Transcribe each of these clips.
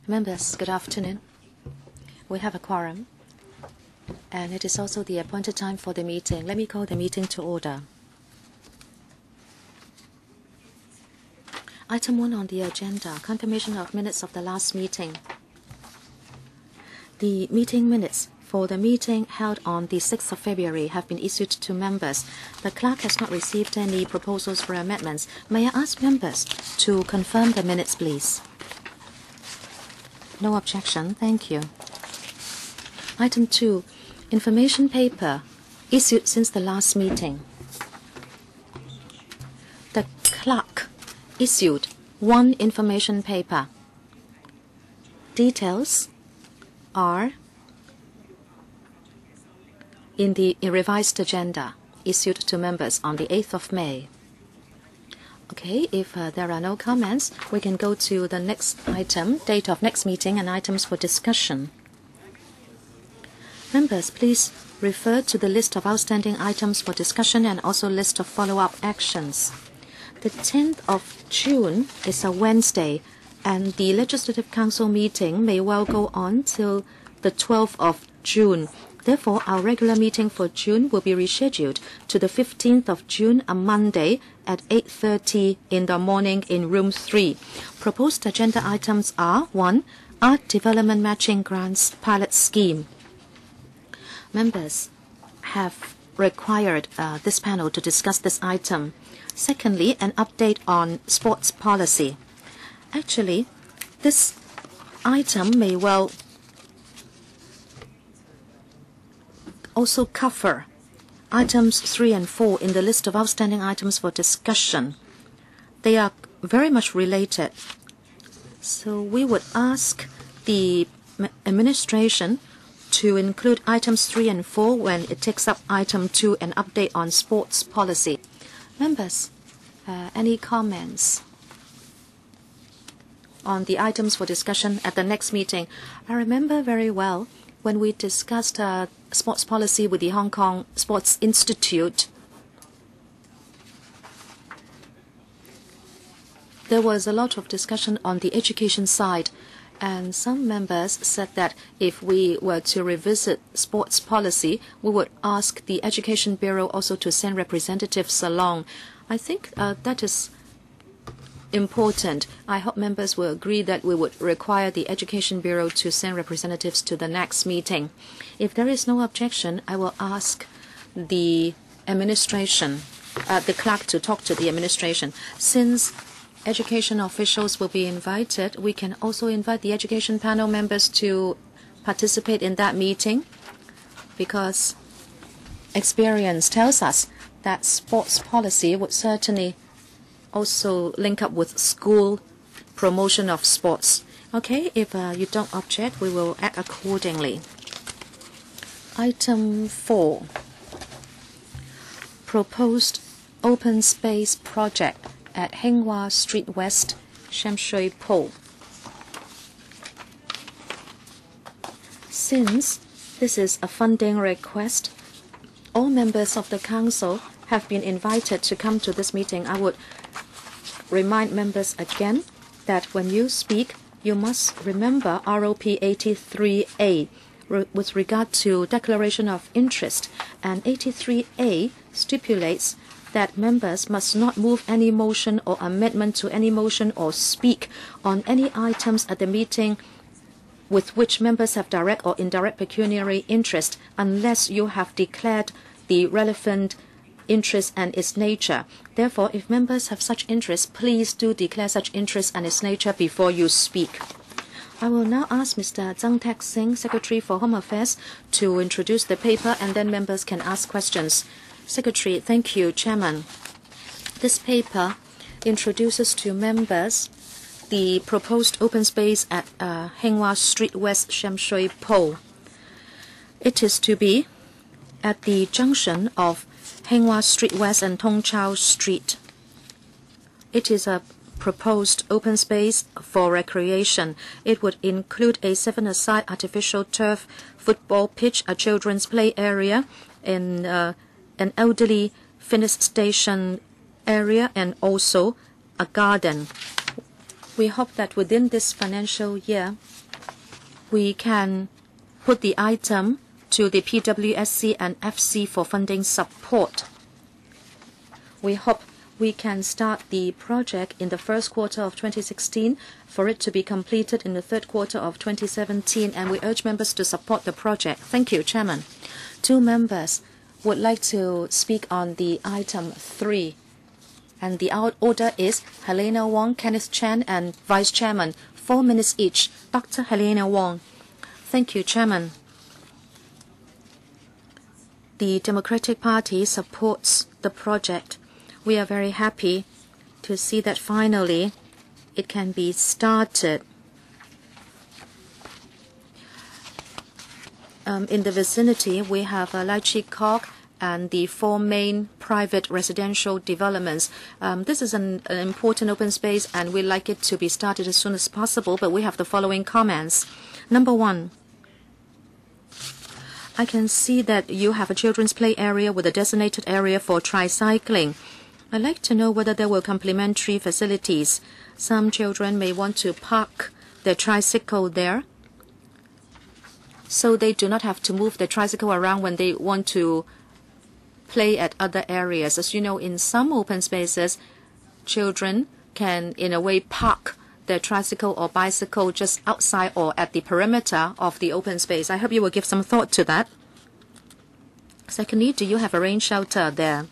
Members, good afternoon. We have a quorum, and it is also the appointed time for the meeting. Let me call the meeting to order. Item 1 on the agenda, confirmation of minutes of the last meeting. The meeting minutes for the meeting held on the 6th of February have been issued to members. The clerk has not received any proposals for amendments. May I ask members to confirm the minutes, please? No objection. Thank you. Item 2, information paper issued since the last meeting. The clerk issued 1 information paper. Details are in the revised agenda issued to members on the 8th of May. Okay, if there are no comments, we can go to the next item, date of next meeting and items for discussion. Members, please refer to the list of outstanding items for discussion and also list of follow-up actions. The 10th of June is a Wednesday, and the Legislative Council meeting may well go on till the 12th of June. Therefore, our regular meeting for June will be rescheduled to the 15th of June, a Monday, at 8:30 in the morning in room 3. Proposed agenda items are 1. Art Development Matching Grants Pilot Scheme. Members have required this panel to discuss this item. Secondly, an update on sports policy. Actually, this item may well also cover items 3 and 4 in the list of outstanding items for discussion. They are very much related. So we would ask the administration to include items 3 and 4 when it takes up item 2, an update on sports policy. Members, any comments on the items for discussion at the next meeting? I remember very well when we discussed sports policy with the Hong Kong Sports Institute, there was a lot of discussion on the education side, and some members said that if we were to revisit sports policy, we would ask the Education Bureau also to send representatives along. I think that is important. I hope members will agree that we would require the Education Bureau to send representatives to the next meeting. If there is no objection, I will ask the administration, the clerk, to talk to the administration. Since education officials will be invited, we can also invite the education panel members to participate in that meeting, because experience tells us that sports policy would certainly also link up with school promotion of sports. Okay, if you don't object, we will act accordingly. Item 4, proposed open space project at Heng Hwa Street West, Sham Shui Po. Since this is a funding request, all members of the council have been invited to come to this meeting. I would remind members again that when you speak, you must remember ROP 83A with regard to declaration of interest. And 83A stipulates that members must not move any motion or amendment to any motion or speak on any items at the meeting with which members have direct or indirect pecuniary interest unless you have declared the relevant interest and its nature. Therefore, if members have such interest, please do declare such interest and its nature before you speak. I will now ask Mr. Tseung, Secretary for Home Affairs, to introduce the paper, and then members can ask questions. Secretary, thank you, Chairman. This paper introduces to members the proposed open space at Heng Hwa Street West, Sham Shui Po. It is to be at the junction of Heng Hwa Street West and Tong Chau Street. It is a proposed open space for recreation. It would include a 7-a-side artificial turf football pitch, a children's play area, and an elderly fitness station area, and also a garden. We hope that within this financial year, we can put the item to the PWSC and FC for funding support. We hope we can start the project in the first quarter of 2016 for it to be completed in the third quarter of 2017, and we urge members to support the project. Thank you, Chairman. 2 members would like to speak on the item 3. And the order is Helena Wong, Kenneth Chan, and Vice Chairman. 4 minutes each. Dr. Helena Wong. Thank you, Chairman. The Democratic Party supports the project. We are very happy to see that finally it can be started. In the vicinity, we have LegCo and the 4 main private residential developments. This is an important open space, and we'd like it to be started as soon as possible, but we have the following comments. Number 1, I can see that you have a children's play area with a designated area for tricycling. I'd like to know whether there were complementary facilities. Some children may want to park their tricycle there, so they do not have to move their tricycle around when they want to play at other areas. As you know, in some open spaces, children can, in a way, park their tricycle or bicycle just outside or at the perimeter of the open space. I hope you will give some thought to that. Secondly, do you have a rain shelter there?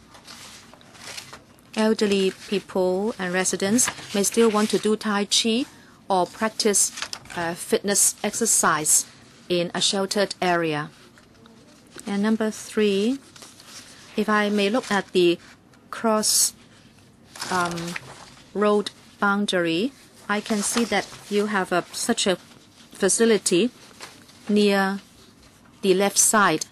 Elderly people and residents may still want to do Tai Chi or practice fitness exercise in a sheltered area. And number 3, if I may look at the cross road boundary, I can see that you have such a facility near the left side.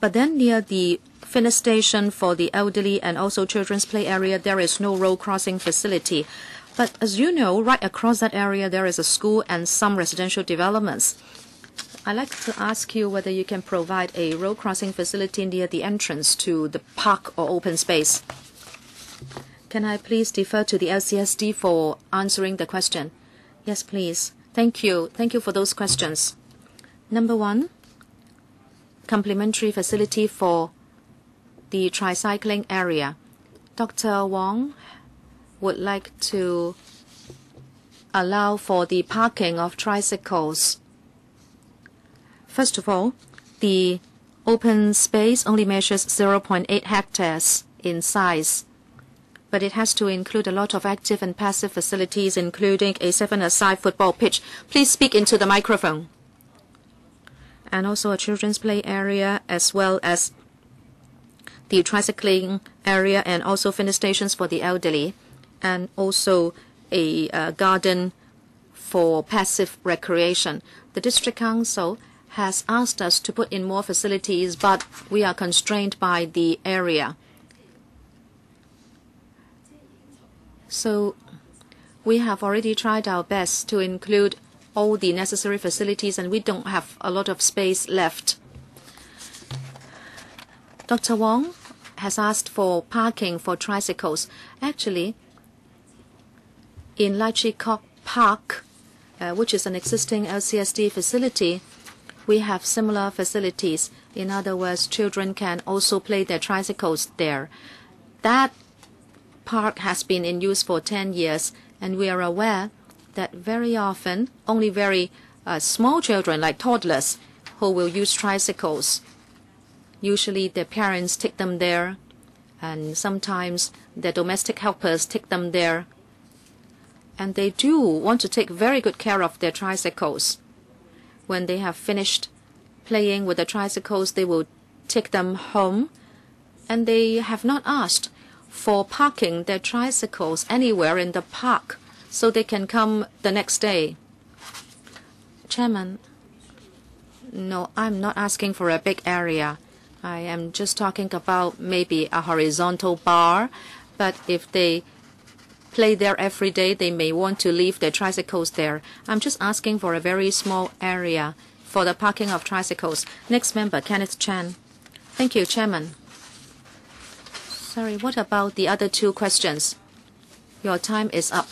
But then near the fitness station for the elderly and also children's play area, there is no road crossing facility. But as you know, right across that area, there is a school and some residential developments. I'd like to ask you whether you can provide a road crossing facility near the entrance to the park or open space. Can I please defer to the LCSD for answering the question? Yes, please. Thank you. Thank you for those questions. Number 1, complementary facility for the tricycling area. Dr. Wong would like to allow for the parking of tricycles. First of all, the open space only measures 0.8 hectares in size, but it has to include a lot of active and passive facilities, including a 7-a-side football pitch. Please speak into the microphone. And also a children's play area, as well as the tricycling area, and also fitness stations for the elderly, and also a garden for passive recreation. The District Council has asked us to put in more facilities, but we are constrained by the area. So we have already tried our best to include all the necessary facilities, and we don't have a lot of space left. Dr. Wong has asked for parking for tricycles. Actually, in LegCo Park, which is an existing LCSD facility, we have similar facilities. In other words, children can also play their tricycles there. That park has been in use for 10 years, and we are aware that very often only very small children, like toddlers, who will use tricycles. Usually their parents take them there, and sometimes their domestic helpers take them there. And they do want to take very good care of their tricycles. When they have finished playing with the tricycles, they will take them home, and they have not asked for parking their tricycles anywhere in the park so they can come the next day. Chairman, no, I'm not asking for a big area. I am just talking about maybe a horizontal bar, but if they play there every day, they may want to leave their tricycles there. I'm just asking for a very small area for the parking of tricycles. Next member, Kenneth Chan. Thank you, Chairman. Sorry, what about the other 2 questions? Your time is up.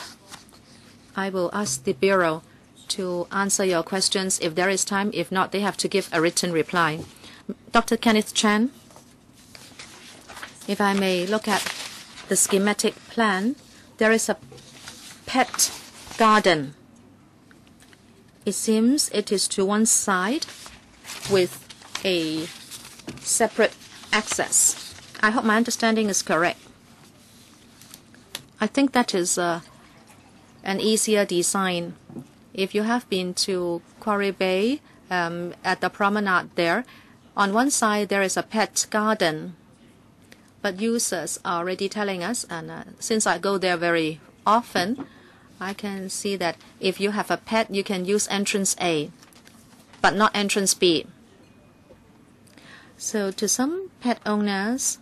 I will ask the Bureau to answer your questions if there is time. If not, they have to give a written reply. Dr. Kenneth Chan, if I may look at the schematic plan, there is a pet garden. It seems it is to one side with a separate access. I hope my understanding is correct. I think that is an easier design. If you have been to Quarry Bay at the promenade there, on one side there is a pet garden. But users are already telling us, and since I go there very often, I can see that if you have a pet, you can use entrance A, but not entrance B. So to some pet owners,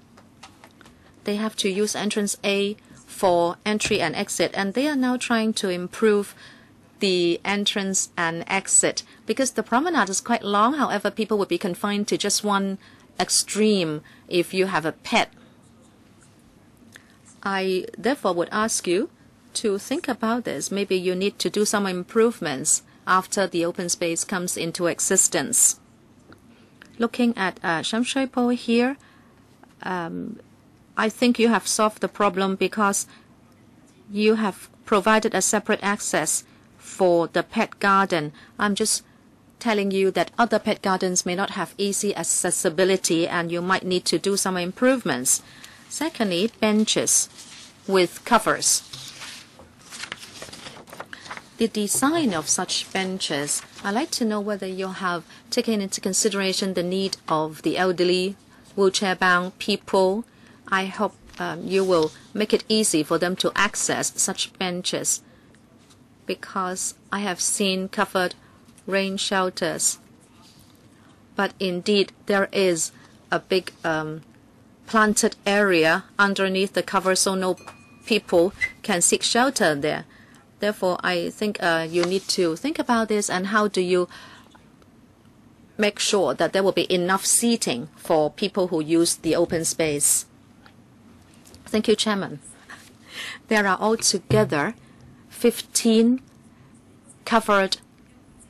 they have to use entrance A for entry and exit, and they are now trying to improve the entrance and exit because the promenade is quite long. However, people would be confined to just one extreme if you have a pet. I therefore would ask you to think about this. Maybe you need to do some improvements after the open space comes into existence. Looking at Sham Shui Po here, I think you have solved the problem because you have provided a separate access for the pet garden. I'm just telling you that other pet gardens may not have easy accessibility and you might need to do some improvements. Secondly, benches with covers. The design of such benches, I'd like to know whether you have taken into consideration the need of the elderly, wheelchair-bound people. I hope you will make it easy for them to access such benches, because I have seen covered rain shelters. But indeed, there is a big planted area underneath the cover, so no people can seek shelter there. Therefore, I think you need to think about this and how do you make sure that there will be enough seating for people who use the open space. Thank you, Chairman. There are altogether 15 covered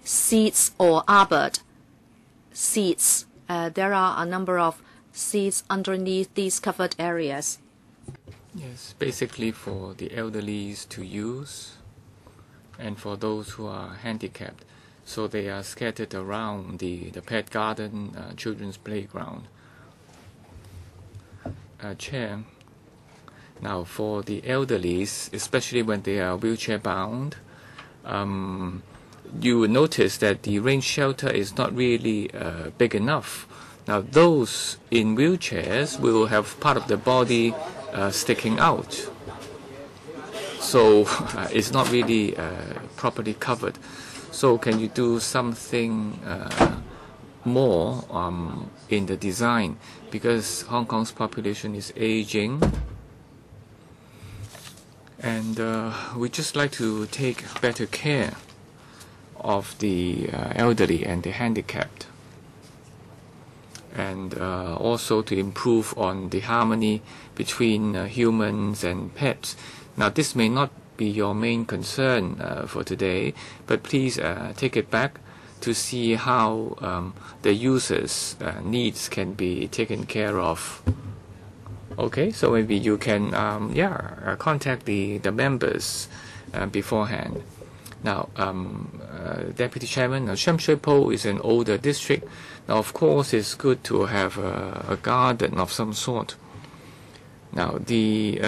seats or arbored seats. There are a number of seats underneath these covered areas. Yes, basically for the elderlies to use and for those who are handicapped. So they are scattered around the pet garden, children's playground. Chair, now for the elderlies, especially when they are wheelchair bound, you will notice that the rain shelter is not really big enough. Now those in wheelchairs will have part of the body sticking out. So it's not really properly covered. So can you do something more in the design? Because Hong Kong's population is aging, and we just like to take better care of the elderly and the handicapped, and also to improve on the harmony between humans and pets. Now, this may not be your main concern for today, but please take it back to see how the users' needs can be taken care of. Okay, so maybe you can contact the members beforehand. Now, Deputy Chairman, Sham Shui Po is an older district. Now, of course, it's good to have a garden of some sort. Now, the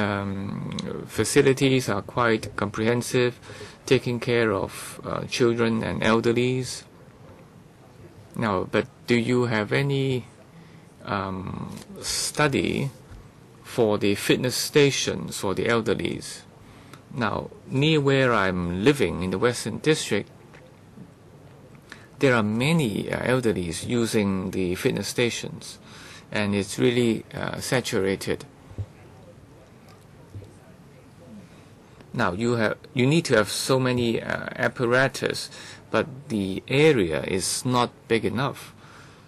facilities are quite comprehensive, taking care of children and elderlies. Now, but do you have any study for the fitness stations for the elderlies? Now, near where I'm living in the Western District, there are many elderlies using the fitness stations, and it's really saturated. Now, you need to have so many apparatus, but the area is not big enough.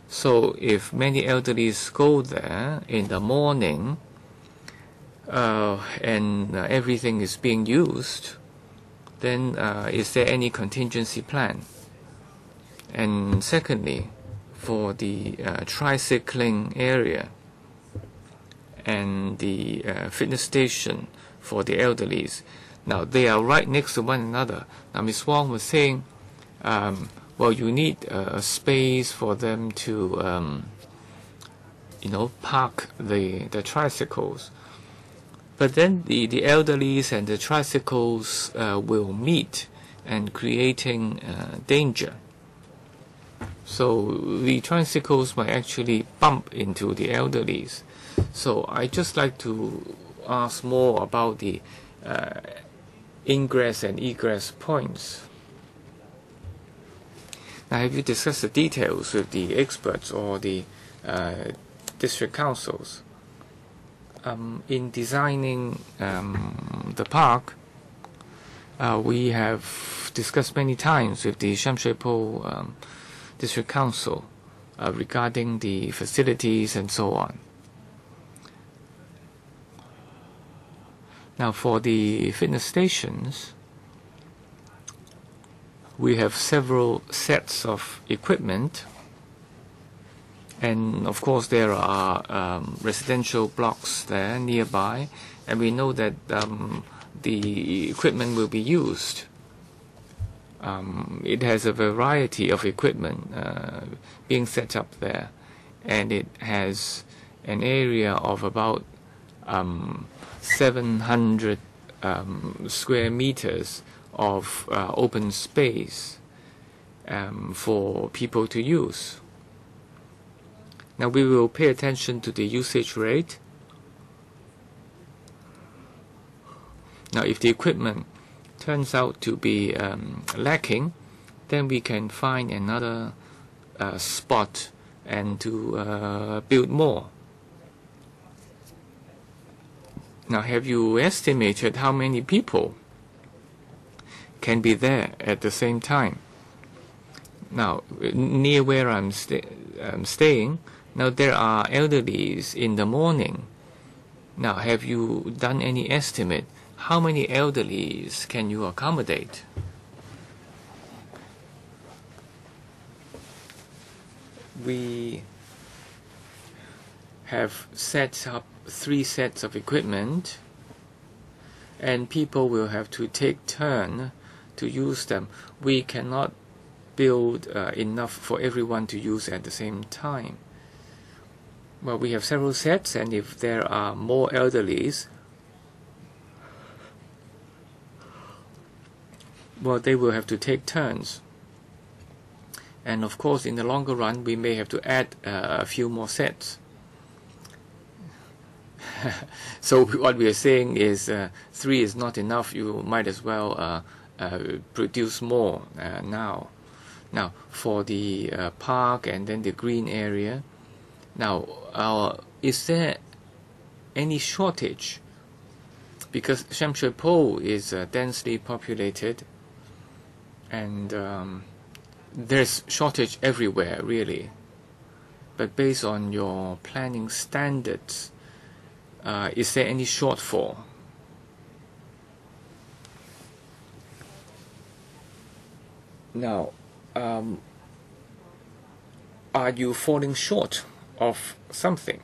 So if many elderlies go there in the morning and everything is being used, then is there any contingency plan? And secondly, for the tricycling area and the fitness station for the elderlies, now they are right next to one another. Now Ms. Wong was saying, well, you need a space for them to, park the tricycles. But then the elderlies and the tricycles will meet and creating danger. So the tricycles might actually bump into the elderlies. So I just like to ask more about the ingress and egress points. Now, have you discussed the details with the experts or the district councils? In designing the park, we have discussed many times with the Sham Shui Po District Council regarding the facilities and so on. Now, for the fitness stations, we have several sets of equipment, and of course there are residential blocks there nearby, and we know that the equipment will be used. It has a variety of equipment being set up there, and it has an area of about 700 square meters of open space for people to use. Now we will pay attention to the usage rate. Now if the equipment turns out to be lacking, then we can find another spot and to build more. Now, have you estimated how many people can be there at the same time? Now, near where I'm staying, now there are elderlies in the morning. Now, have you done any estimate? How many elderlies can you accommodate? We have set up 3 sets of equipment, and people will have to take turn to use them. We cannot build enough for everyone to use at the same time. Well, we have several sets, and if there are more elderlies, well, they will have to take turns. And of course, in the longer run, we may have to add a few more sets. So what we are saying is 3 is not enough. You might as well produce more now. Now, for the park and then the green area, now, is there any shortage? Because Sham Shui Po is densely populated, and there's shortage everywhere, really. But based on your planning standards, is there any shortfall? Now, are you falling short of something?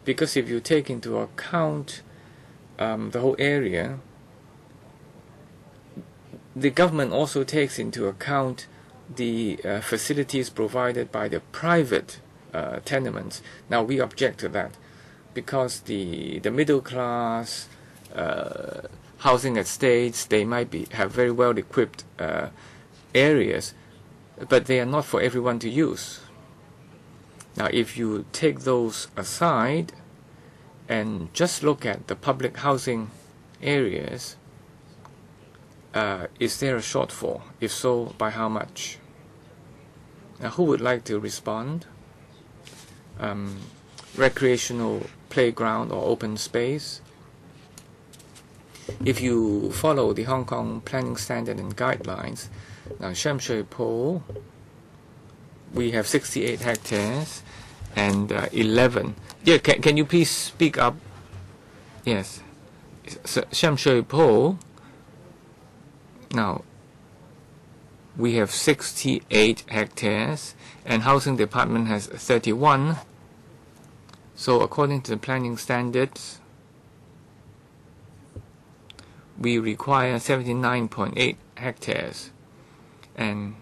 Because if you take into account the whole area, the government also takes into account the facilities provided by the private tenements. Now, we object to that, because the middle class housing estates, they might have very well equipped areas, but they are not for everyone to use. Now, if you take those aside and just look at the public housing areas, is there a shortfall? If so, by how much? Now, who would like to respond? Recreational playground or open space. If you follow the Hong Kong planning standard and guidelines, now Sham Shui Po, we have 68 hectares and 11. Yeah, can you please speak up? Yes. So, Sham Shui Po, Now, we have 68 hectares, and Housing Department has 31. So according to the planning standards, we require 79.8 hectares, and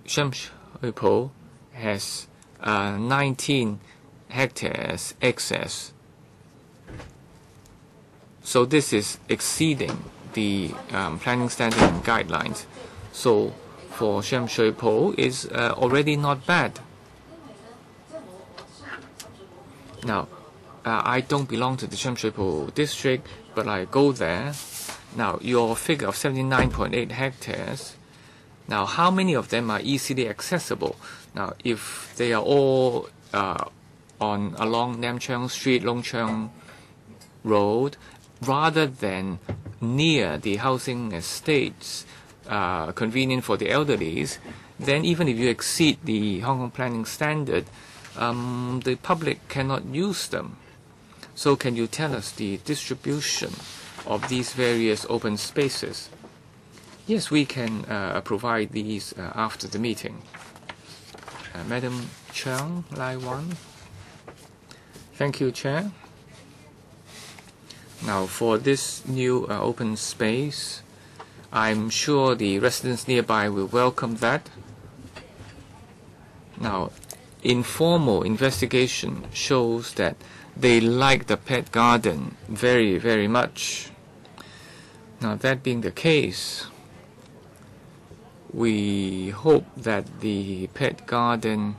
Sham Shui Po has 19 hectares excess. So this is exceeding the planning standard and guidelines. So for Sham Shui Po is already not bad. Now, I don't belong to the Sham Shui Po district, but I go there. Now, your figure of 79.8 hectares, now how many of them are easily accessible? Now, if they are all along Nam Cheong Street, Long Cheong Road, rather than near the housing estates, convenient for the elderlies, then even if you exceed the Hong Kong planning standard, the public cannot use them. So can you tell us the distribution of these various open spaces? Yes, we can provide these after the meeting. Madam Cheung, Lai Wan. Thank you, Chair. Now, for this new open space, I'm sure the residents nearby will welcome that. Now, informal investigation shows that they like the pet garden very, very much. Now, that being the case, we hope that the pet garden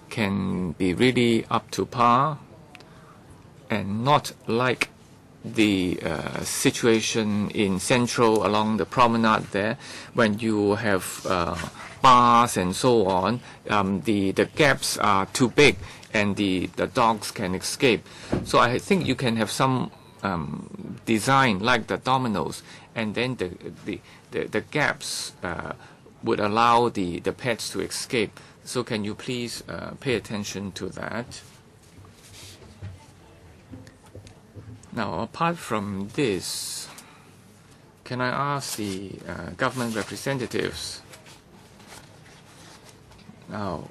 can be really up to par and not like the situation in Central along the promenade there, when you have bars and so on, the gaps are too big and the dogs can escape. So I think you can have some design like the dominoes, and then the gaps would allow the pets to escape. So can you please pay attention to that? Now, apart from this, can I ask the government representatives? Now,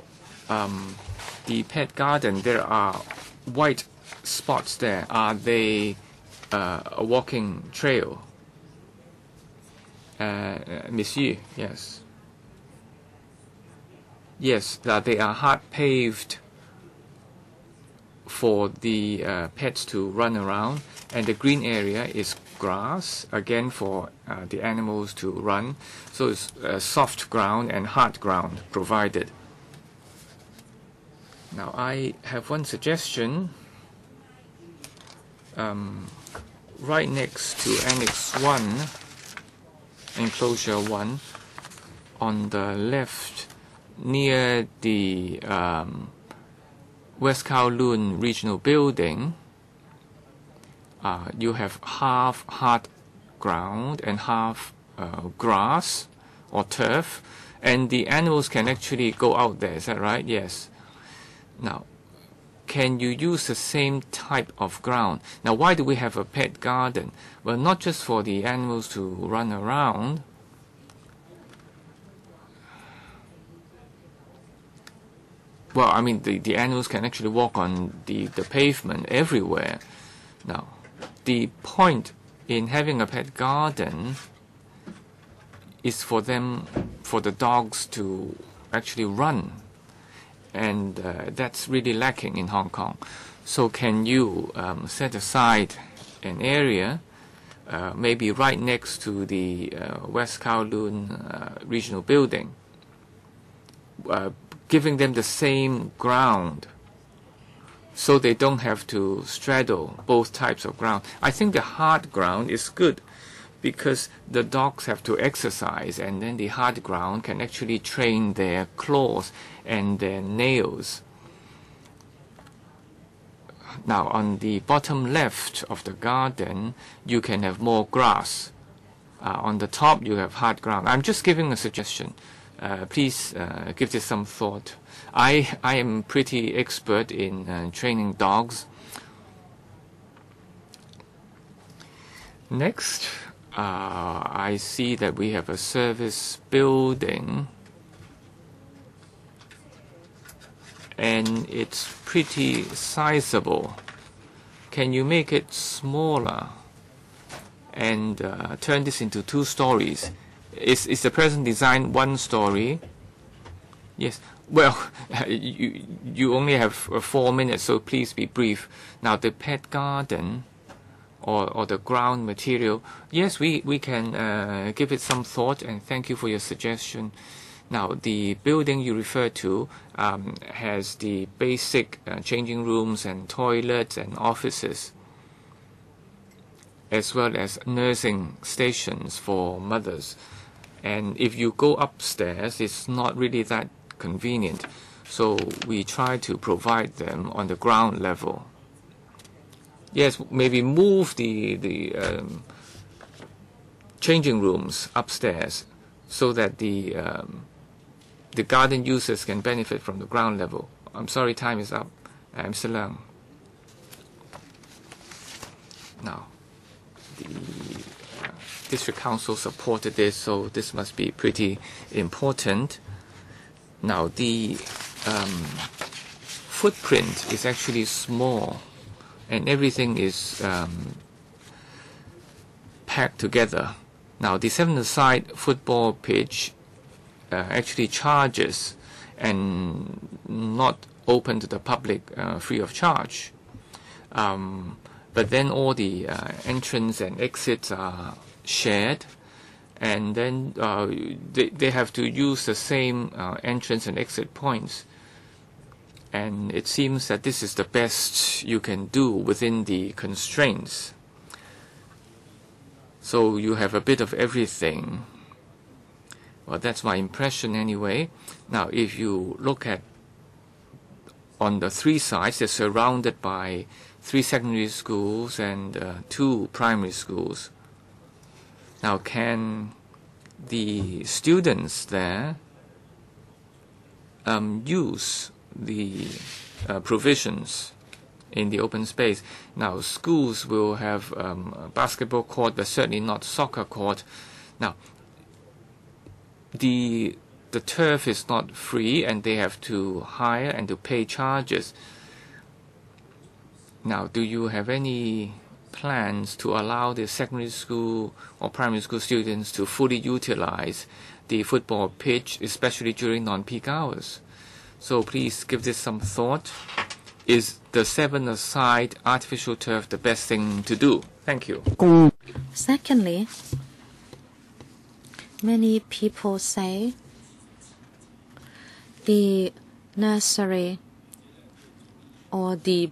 the pet garden, there are white spots there. Are they a walking trail? Monsieur, yes. Yes, they are hard paved for the pets to run around, and the green area is grass, again for the animals to run. So it's soft ground and hard ground provided. Now, I have one suggestion. Right next to Annex 1, Enclosure 1, on the left, near the West Kowloon Regional Building, you have half hard ground and half grass or turf, and the animals can actually go out there. Is that right? Yes. Now, can you use the same type of ground? Now, why do we have a pet garden? Well, not just for the animals to run around. Well, I mean, the animals can actually walk on the pavement everywhere. Now, the point in having a pet garden is for the dogs to actually run. And that's really lacking in Hong Kong. So can you set aside an area, maybe right next to the West Kowloon Regional Building, giving them the same ground so they don't have to straddle both types of ground? I think the hard ground is good because the dogs have to exercise, and then the hard ground can actually train their claws and their nails. Now, on the bottom left of the garden, you can have more grass. On the top, you have hard ground. I'm just giving a suggestion. Please give this some thought. I am pretty expert in training dogs. Next, I see that we have a service building, and it's pretty sizable. Can you make it smaller and turn this into 2 stories? Is the present design 1 story? Yes. Well, you only have 4 minutes, so please be brief. Now, the pet garden or the ground material, yes, we can give it some thought, and thank you for your suggestion. Now, the building you refer to has the basic changing rooms and toilets and offices, as well as nursing stations for mothers. And if you go upstairs, it's not really that convenient. So we try to provide them on the ground level. Yes, maybe move the changing rooms upstairs so that the garden users can benefit from the ground level. I'm sorry, time is up. Mr. Leung. Now, the District Council supported this, so this must be pretty important. Now, the footprint is actually small, and everything is packed together. Now, the 7-a-side football pitch actually charges and not open to the public free of charge. But then all the entrance and exits are shared, and then they have to use the same entrance and exit points. And it seems that this is the best you can do within the constraints. So you have a bit of everything. Well, that's my impression anyway. Now, if you look at on the 3 sides, they're surrounded by 3 secondary schools and 2 primary schools. Now, can the students there use the provisions in the open space? Now, schools will have a basketball court, but certainly not soccer court. Now, the turf is not free, and they have to hire and to pay charges. Now, do you have any plans to allow the secondary school or primary school students to fully utilize the football pitch, especially during non-peak hours? So please give this some thought. Is the 7-a-side artificial turf the best thing to do? Thank you. Secondly, many people say the nursery or the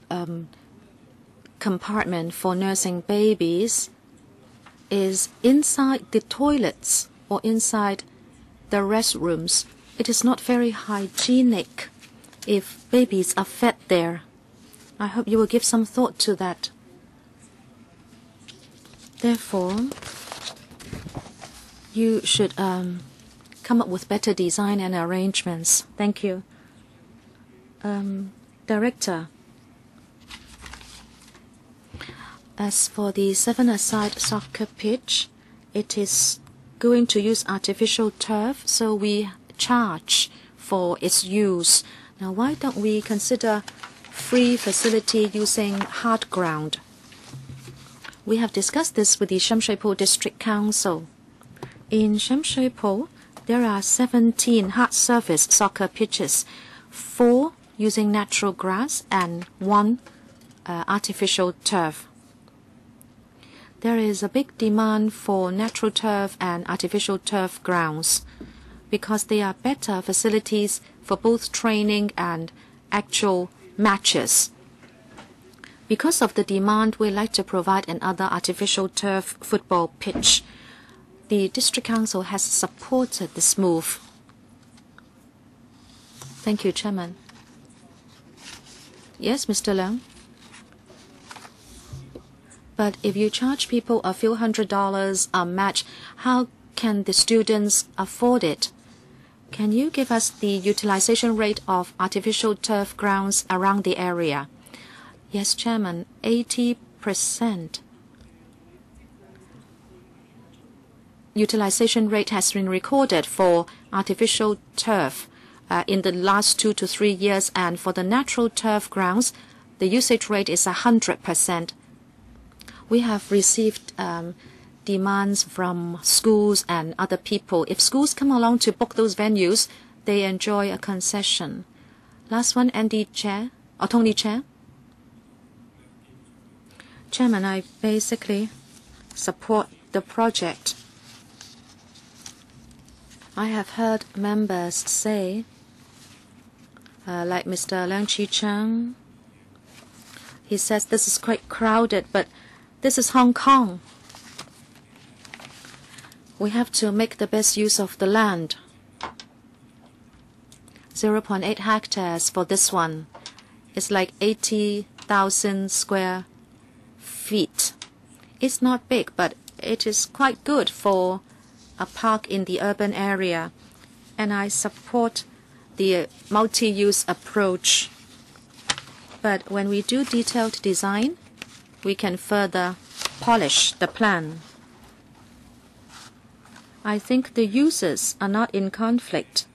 compartment for nursing babies is inside the toilets or inside the restrooms. It is not very hygienic if babies are fed there. I hope you will give some thought to that. Therefore, you should come up with better design and arrangements. Thank you. Director, as for the 7-a-side soccer pitch, it is going to use artificial turf, so we charge for its use. Now, why don't we consider free facility using hard ground? We have discussed this with the Sham Shui Po District Council. In Sham Shui Po, there are 17 hard surface soccer pitches, 4 using natural grass and 1 artificial turf. There is a big demand for natural turf and artificial turf grounds because they are better facilities for both training and actual matches. Because of the demand, we like to provide another artificial turf football pitch. The District Council has supported this move. Thank you, Chairman. Yes, Mr. Leung. But if you charge people a few $100s a match, how can the students afford it? Can you give us the utilization rate of artificial turf grounds around the area? Yes, Chairman, 80%. utilization rate has been recorded for artificial turf in the last 2 to 3 years, and for the natural turf grounds, the usage rate is 100%. We have received demands from schools and other people. If schools come along to book those venues, they enjoy a concession. Last one, Andy Chair, or Tony Chair. Chairman, I basically support the project. I have heard members say, like Mr. Leung Chi-chang, he says this is quite crowded, but this is Hong Kong. We have to make the best use of the land. 0.8 hectares for this one. It's like 80,000 square feet. It's not big, but it is quite good for a park in the urban area. And I support the multi-use approach. But when we do detailed design, we can further polish the plan. I think the users are not in conflict.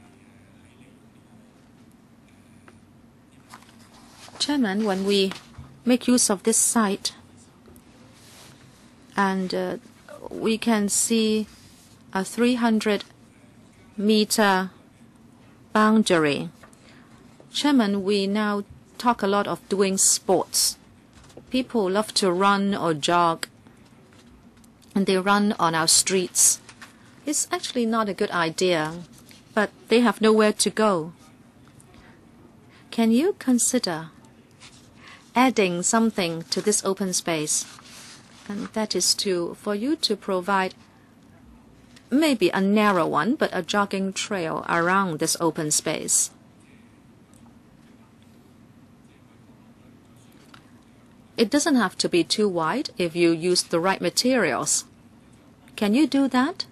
Chairman, when we make use of this site, and we can see a 300-meter boundary. Chairman, we now talk a lot of doing sports. People love to run or jog, and they run on our streets. It's actually not a good idea, but they have nowhere to go. Can you consider adding something to this open space? And that is for you to provide maybe a narrow one, but a jogging trail around this open space. It doesn't have to be too wide if you use the right materials. Can you do that?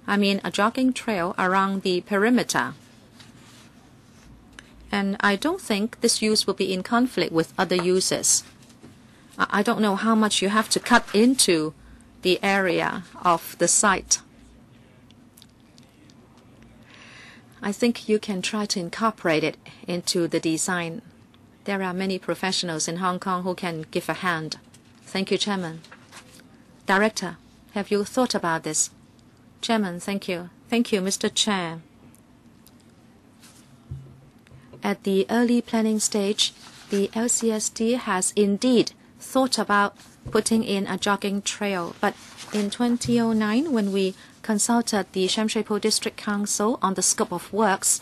I mean, a jogging trail around the perimeter. And I don't think this use will be in conflict with other uses. I don't know how much you have to cut into the area of the site. I think you can try to incorporate it into the design. There are many professionals in Hong Kong who can give a hand. Thank you, Chairman. Director, have you thought about this? Chairman, thank you. Thank you, Mr. Chair. At the early planning stage, the LCSD has indeed thought about putting in a jogging trail. But in 2009, when we consulted the Sham Shui Po District Council on the scope of works,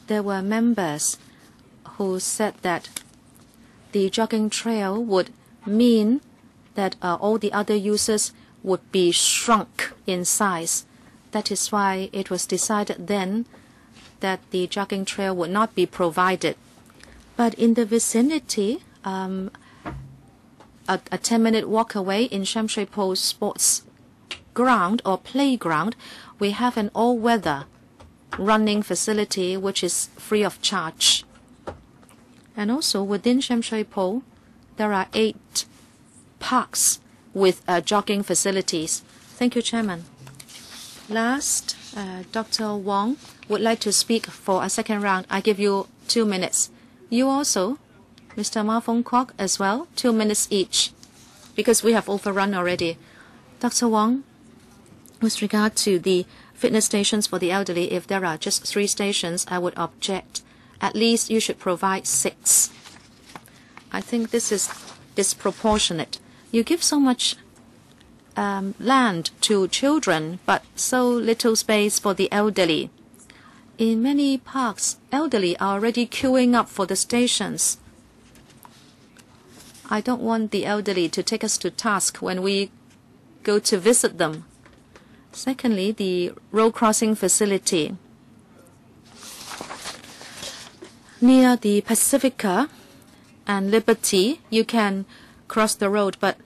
there were members who said that the jogging trail would mean that all the other uses would be shrunk in size. That is why it was decided then that the jogging trail would not be provided. But in the vicinity, a 10-minute walk away in Sham Shui Po Sports Ground or Playground, we have an all-weather running facility which is free of charge. And also within Sham Shui Po, there are 8 parks with jogging facilities. Thank you, Chairman. Last, Dr. Wong would like to speak for a second round. I give you 2 minutes. You also, Mr. Ma Fong Kwok as well, 2 minutes each, because we have overrun already. Dr. Wong, with regard to the fitness stations for the elderly, if there are just 3 stations, I would object. At least you should provide 6. I think this is disproportionate. You give so much land to children, but so little space for the elderly. In many parks, elderly are already queuing up for the stations. I don't want the elderly to take us to task when we go to visit them. Secondly, the road crossing facility. Near the Pacifica and Liberty, you can cross the road, but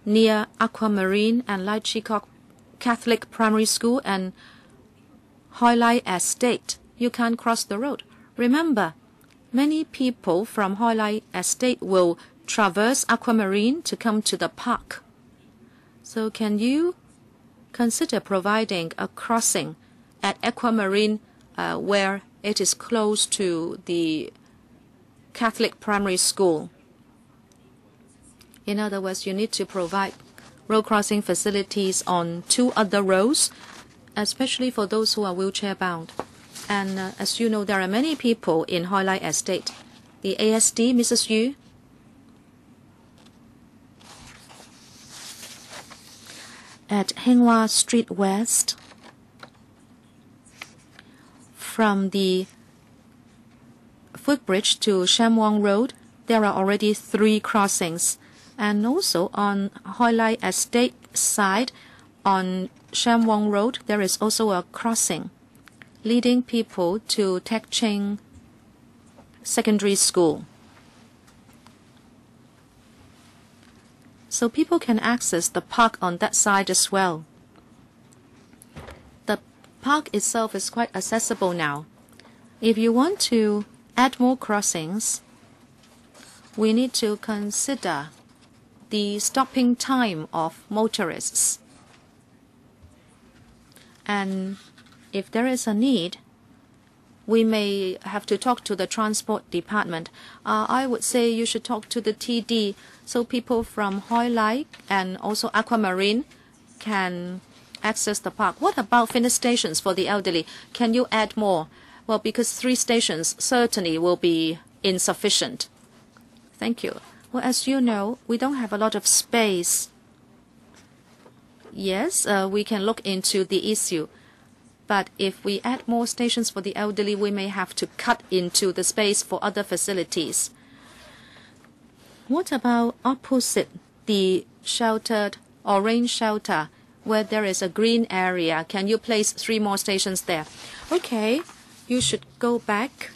near Aquamarine and Lai Chi Kok Catholic Primary School and Hoi Lai Estate, you can't cross the road. Remember, many people from Hoi Lai Estate will traverse Aquamarine to come to the park. So can you consider providing a crossing at Aquamarine where it is close to the Catholic primary school. In other words, you need to provide road crossing facilities on 2 other roads, especially for those who are wheelchair bound. And as you know, there are many people in Hoi Lai Estate. The ASD, Mrs. Yu. At Henghua Street West, from the footbridge to Sham Wong Road, there are already 3 crossings. And also on Hoi Lai Estate side, on Sham Wong Road, there is also a crossing leading people to Tek Ching Secondary School. So people can access the park on that side as well. The park itself is quite accessible now. If you want to add more crossings, we need to consider the stopping time of motorists. And if there is a need, we may have to talk to the transport department. I would say you should talk to the TD so people from Hoi Lai and also Aquamarine can access the park. What about fitness stations for the elderly? Can you add more? Well, because 3 stations certainly will be insufficient. Thank you. Well, as you know, we don't have a lot of space. Yes, we can look into the issue. But if we add more stations for the elderly, we may have to cut into the space for other facilities. What about opposite the sheltered orange shelter where there is a green area? Can you place 3 more stations there? Okay, you should go back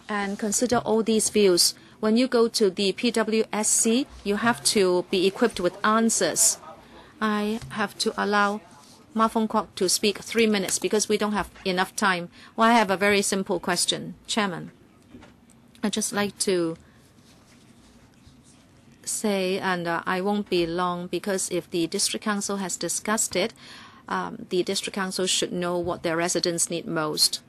and consider all these views. When you go to the PWSC, you have to be equipped with answers. I have to allow Ma Fong Kwok to speak 3 minutes because we don't have enough time. Well, I have a very simple question, Chairman. I'd just like to say, and I won't be long, because if the District Council has discussed it, the District Council should know what their residents need most.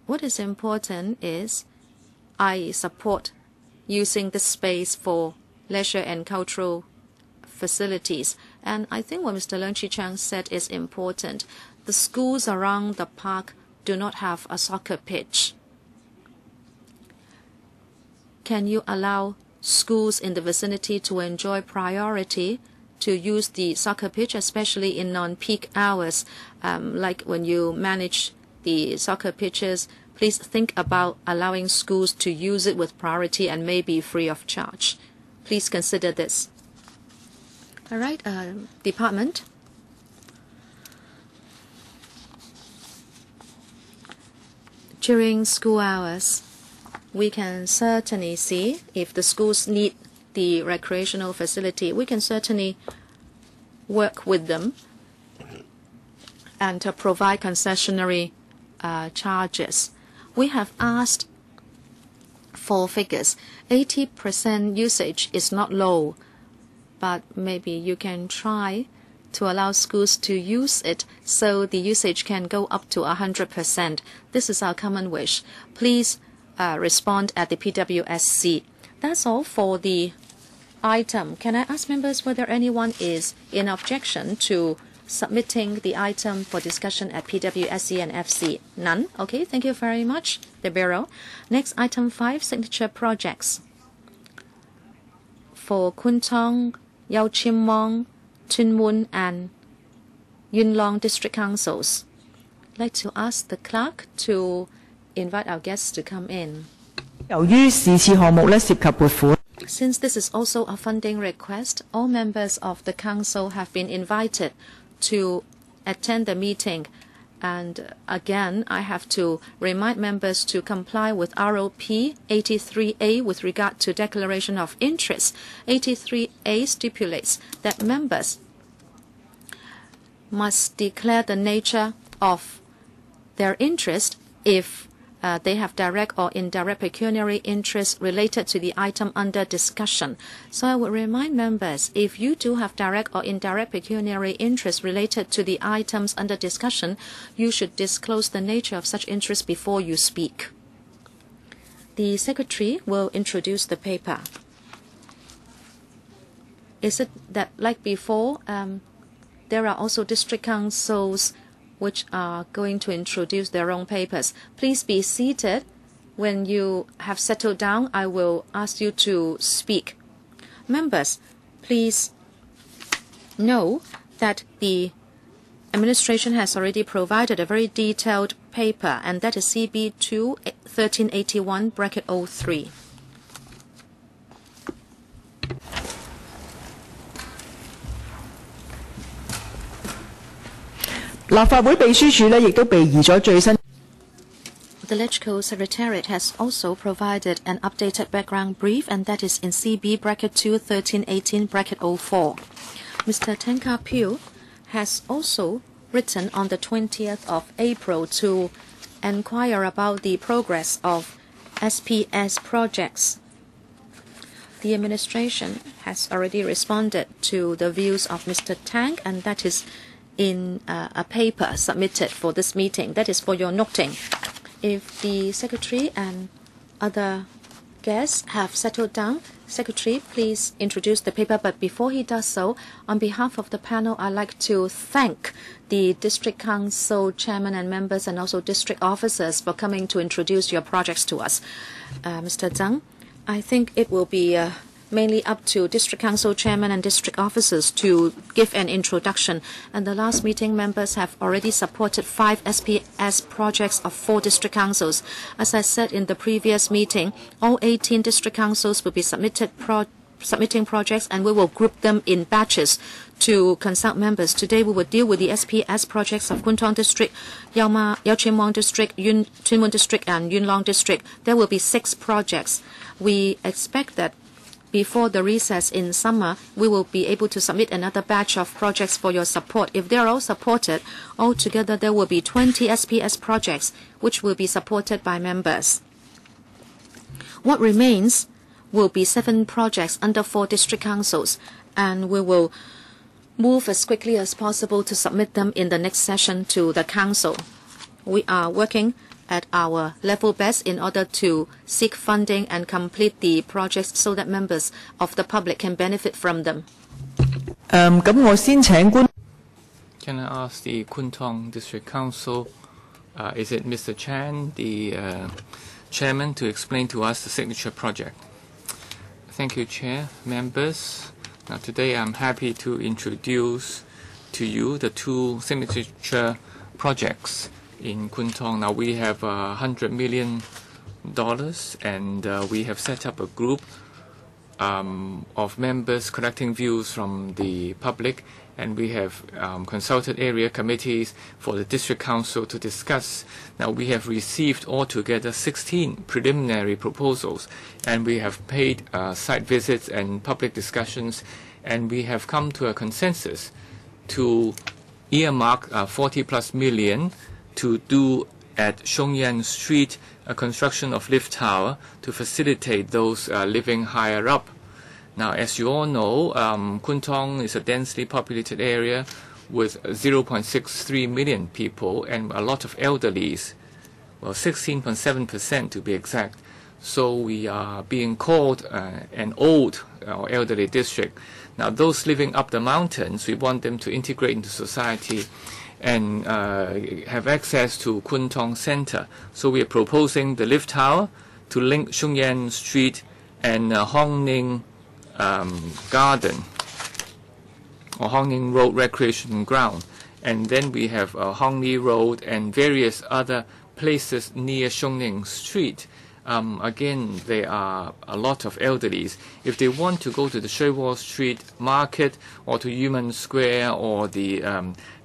What is important is I support using this space for leisure and cultural facilities. And I think what Mr. Leung Chi Chang said is important. The schools around the park do not have a soccer pitch. Can you allow schools in the vicinity to enjoy priority to use the soccer pitch, especially in non-peak hours? Like when you manage the soccer pitches, please think about allowing schools to use it with priority and maybe free of charge. Please consider this. All right, department. During school hours, we can certainly see if the schools need the recreational facility. We can certainly work with them and to provide concessionary charges. We have asked for figures. 80% usage is not low, but maybe you can try to allow schools to use it so the usage can go up to 100%. This is our common wish. Please respond at the PWSC. That's all for the item. Can I ask members whether anyone is in objection to submitting the item for discussion at PWSC and FC? None? Okay, thank you very much, the Bureau. Next, item 5, signature projects. For Kwun Tong, Yau Chim Wong, Tuen Mun, and Yuen Long District Councils. I'd like to ask the clerk to invite our guests to come in. Since this is also a funding request, all members of the council have been invited to attend the meeting. And again, I have to remind members to comply with ROP 83A with regard to declaration of interest. 83A stipulates that members must declare the nature of their interest if they have direct or indirect pecuniary interest related to the item under discussion. So I would remind members, if you do have direct or indirect pecuniary interest related to the items under discussion, you should disclose the nature of such interest before you speak. The Secretary will introduce the paper. Is it that, like before, there are also district councils which are going to introduce their own papers? Please be seated. When you have settled down, I will ask you to speak. Members, please know that the administration has already provided a very detailed paper, and that is CB2 1381-03. 立法會秘書處亦都備擬咗最新。The LegCo Secretariat has also provided an updated background brief, and that is in CB (2) 1318-04. Mr. Tenka Pugh has also written on the 20th of April to inquire about the progress of SPS projects. The administration has already responded to the views of Mr. Tang, and that is in a paper submitted for this meeting. That is for your noting. If the Secretary and other guests have settled down, Secretary, please introduce the paper. But before he does so, on behalf of the panel, I'd like to thank the District Council Chairman and members and also district officers for coming to introduce your projects to us. Mr. Tseung, I think it will be mainly up to District Council Chairman and District Officers to give an introduction. And the last meeting, members have already supported 5 SPS projects of 4 District Councils. As I said in the previous meeting, all 18 District Councils will be submitting projects, and we will group them in batches to consult members. Today we will deal with the SPS projects of Kwun Tong District, Yaochim Wang District, Tuen Mun District, and Yuen Long District. There will be 6 projects. We expect that before the recess in summer, we will be able to submit another batch of projects for your support. If they are all supported, altogether there will be 20 SPS projects which will be supported by members. What remains will be 7 projects under 4 district councils, and we will move as quickly as possible to submit them in the next session to the council. We are working at our level best in order to seek funding and complete the projects so that members of the public can benefit from them. Can I ask the Kwun Tong District Council, is it Mr. Chan, the chairman, to explain to us the signature project? Thank you, Chair. Members, now today I'm happy to introduce to you the 2 signature projects in Kwun Tong. Now we have $100 million, and we have set up a group of members collecting views from the public, and we have consulted area committees for the district council to discuss. Now we have received altogether 16 preliminary proposals, and we have paid site visits and public discussions, and we have come to a consensus to earmark 40+ million to do at Shongyan Street a construction of lift tower to facilitate those living higher up. Now, as you all know, Kwun Tong is a densely populated area with 0.63 million people and a lot of elderlies, well, 16.7% to be exact. So we are being called an old or elderly district. Now, those living up the mountains, we want them to integrate into society and have access to Kwun Tong Center. So we are proposing the lift tower to link Shongyan Street and Hong Ning Garden or Hong Ning Road Recreation Ground. And then we have Hong Li Road and various other places near Shong Ning Street. Again, there are a lot of elderlies. If they want to go to the Shui Wall Street Market or to Yumen Square or the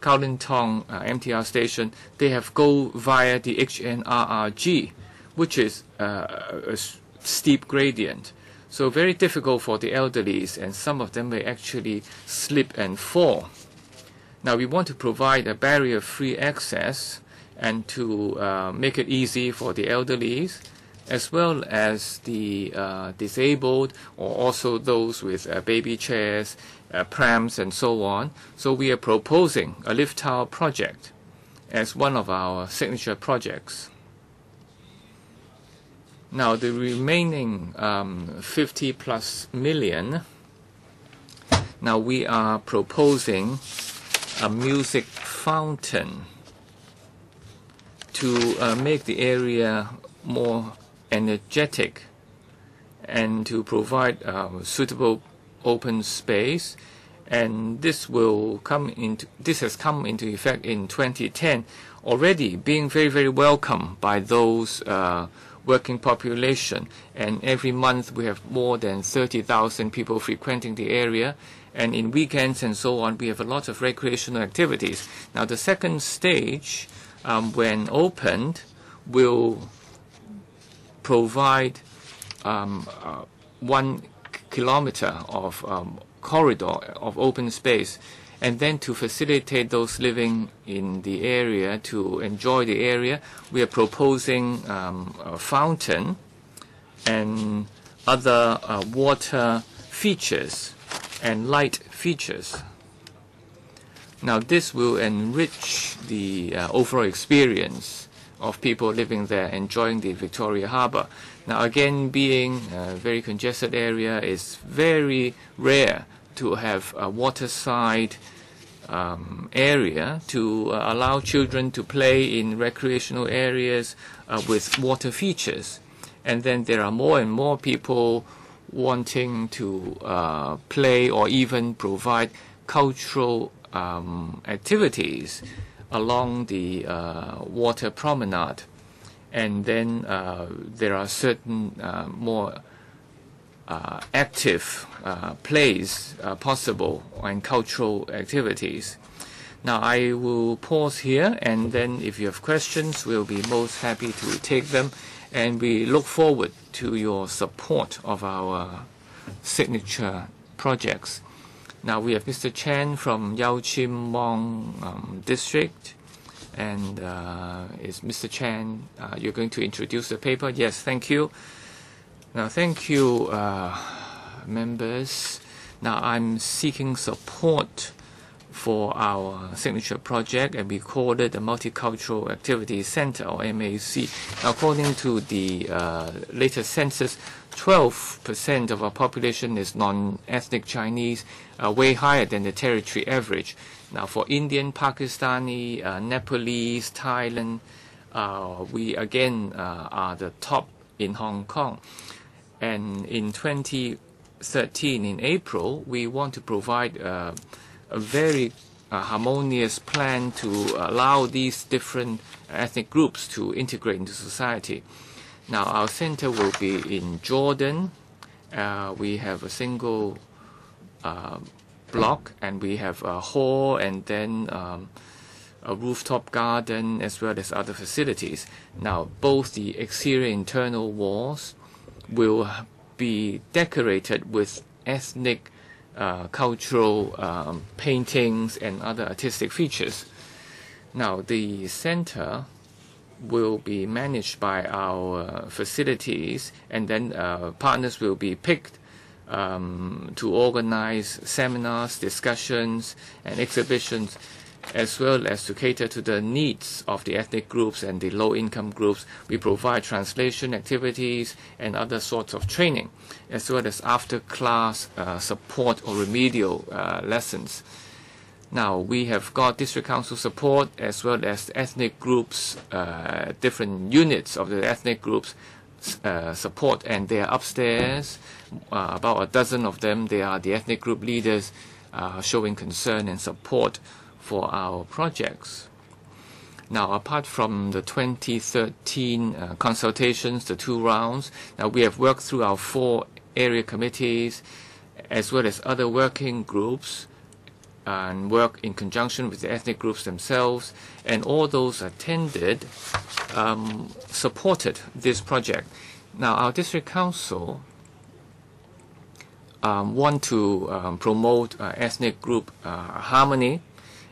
Kowloon Tong MTR station, they have go via the HNRRG, which is a steep gradient. So very difficult for the elderlies, and some of them may actually slip and fall. Now we want to provide a barrier-free access, and to make it easy for the elderly, as well as the disabled, or also those with baby chairs, prams, and so on. So we are proposing a lift tower project as one of our signature projects. Now, the remaining 50+ million, now we are proposing a music fountain to make the area more energetic and to provide suitable open space. And this has come into effect in 2010, already being very, very welcome by those working population. And every month we have more than 30,000 people frequenting the area. And in weekends and so on, we have a lot of recreational activities. Now, the second stage, when opened, will provide 1 kilometer of corridor of open space, and then to facilitate those living in the area to enjoy the area, we are proposing a fountain and other water features and light features. Now, this will enrich the overall experience of people living there, enjoying the Victoria Harbour. Now, again, being a very congested area, it's very rare to have a waterside area to allow children to play in recreational areas with water features. And then there are more and more people wanting to play or even provide cultural activities along the water promenade. And then there are certain more active plays possible and cultural activities. Now, I will pause here, and then if you have questions, we'll be most happy to take them. And we look forward to your support of our signature projects. Now, we have Mr. Chen from Yau Chim Mong District. And is Mr. Chen, you're going to introduce the paper? Yes, thank you. Now, thank you, members. Now, I'm seeking support for our signature project, and we call it the Multicultural Activity Center, or MAC. Now, according to the latest census, 12% of our population is non-ethnic Chinese, way higher than the territory average. Now, for Indian, Pakistani, Nepalese, Thailand, we again are the top in Hong Kong. And in 2013, in April, we want to provide a very harmonious plan to allow these different ethnic groups to integrate into society. Now, our center will be in Jordan. We have a single block, and we have a hall, and then a rooftop garden, as well as other facilities. Now, both the exterior and internal walls will be decorated with ethnic cultural paintings and other artistic features. Now, the center will be managed by our facilities, and then partners will be picked to organize seminars, discussions, and exhibitions, as well as to cater to the needs of the ethnic groups and the low-income groups. We provide translation activities and other sorts of training, as well as after-class support or remedial lessons. Now, we have got District Council support, as well as ethnic groups, different units of the ethnic groups support, and they are upstairs, about a dozen of them. They are the ethnic group leaders showing concern and support for our projects. Now, apart from the 2013 consultations, the 2 rounds, now we have worked through our 4 area committees, as well as other working groups, and work in conjunction with the ethnic groups themselves, and all those attended supported this project. Now, our District Council want to promote ethnic group harmony,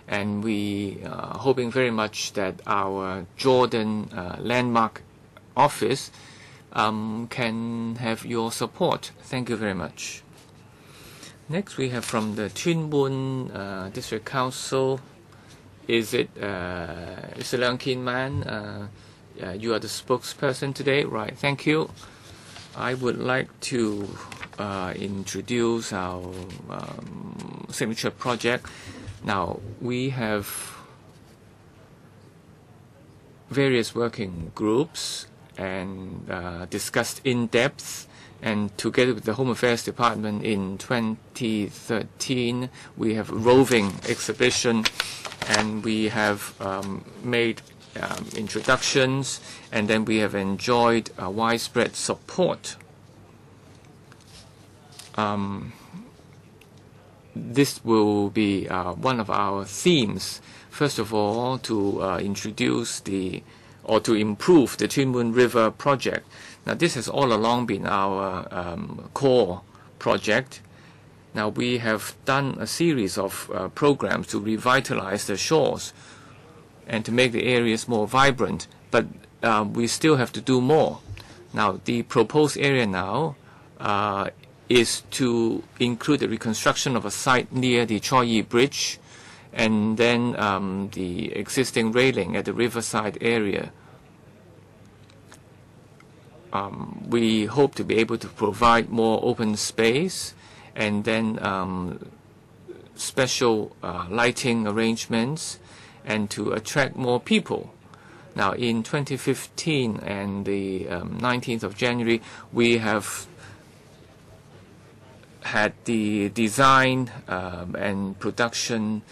and we are hoping very much that our Jordan landmark office can have your support. Thank you very much. Next, we have from the Tuen Mun District Council. Is it Mr. Leung Kin Man? You are the spokesperson today, right? Thank you. I would like to introduce our signature project. Now, we have various working groups and discussed in depth, and together with the Home Affairs Department in 2013 we have roving exhibition, and we have made introductions, and then we have enjoyed widespread support. This will be one of our themes. First of all, to introduce to improve the Tuen Mun River project. Now, this has all along been our core project. Now, we have done a series of programs to revitalize the shores and to make the areas more vibrant, but we still have to do more. Now, the proposed area now is to include the reconstruction of a site near the Choi Yi Bridge, and then the existing railing at the riverside area. We hope to be able to provide more open space, and then special lighting arrangements, and to attract more people. Now, in 2015 and the 19th of January, we have had the design and production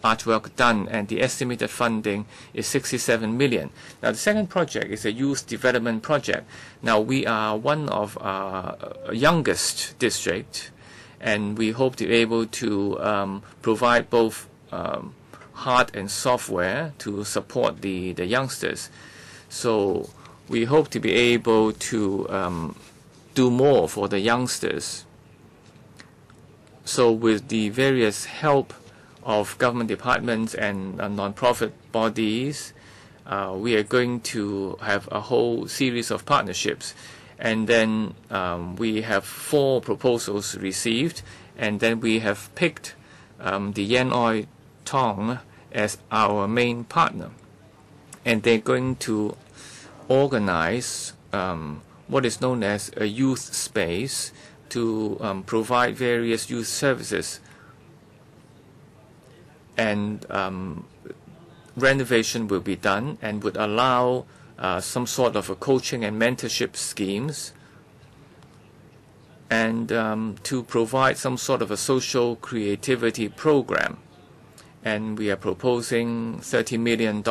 artwork done, and the estimated funding is 67 million. Now, the second project is a youth development project. Now, we are one of our youngest district, and we hope to be able to provide both hard and software to support the youngsters. So we hope to be able to do more for the youngsters. So with the various help of government departments and non-profit bodies, we are going to have a whole series of partnerships. And then we have 4 proposals received, and then we have picked the Yen Oi Tong as our main partner. And they're going to organize what is known as a youth space to provide various youth services. And renovation will be done and would allow some sort of a coaching and mentorship schemes, and to provide some sort of a social creativity program. And we are proposing $30 million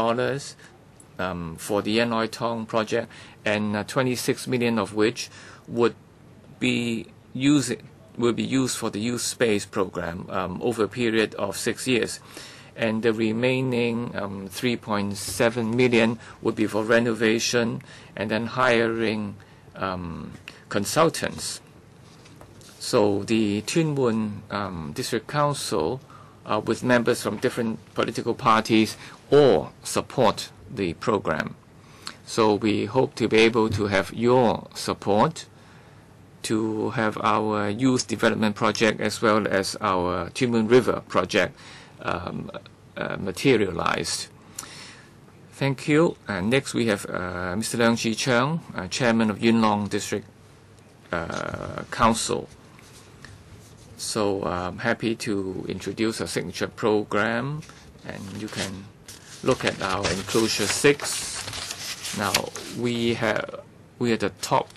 for the Yen Oi Tong project, and 26 million of which would be used for the youth space program over a period of 6 years. And the remaining 3.7 million would be for renovation and then hiring consultants. So the Tuen Mun District Council, with members from different political parties, all support the program. So we hope to be able to have your support to have our youth development project as well as our Tuen Mun River project materialized. Thank you. Next we have Mr. Leung Chi-Cheung, Chairman of Yuen Long District Council. So I'm happy to introduce our signature program, and you can look at our enclosure 6. Now we are the top.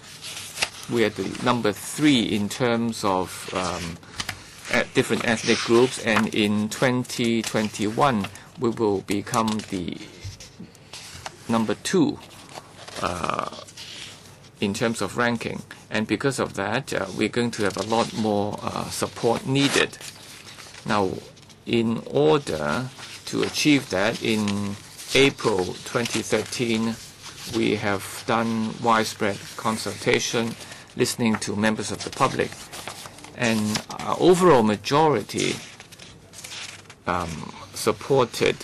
We are the number 3 in terms of different ethnic groups, and in 2021 we will become the number 2 in terms of ranking. And because of that, we're going to have a lot more support needed. Now, in order to achieve that, in April 2013, we have done widespread consultation, listening to members of the public. And our overall majority supported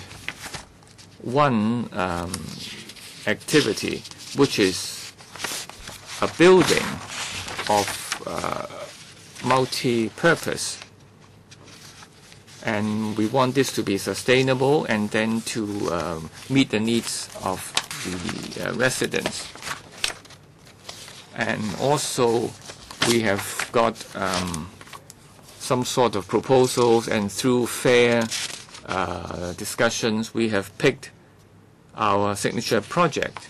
one activity, which is a building of multi-purpose. And we want this to be sustainable and then to meet the needs of the residents. And also we have got some sort of proposals, and through fair discussions we have picked our signature project.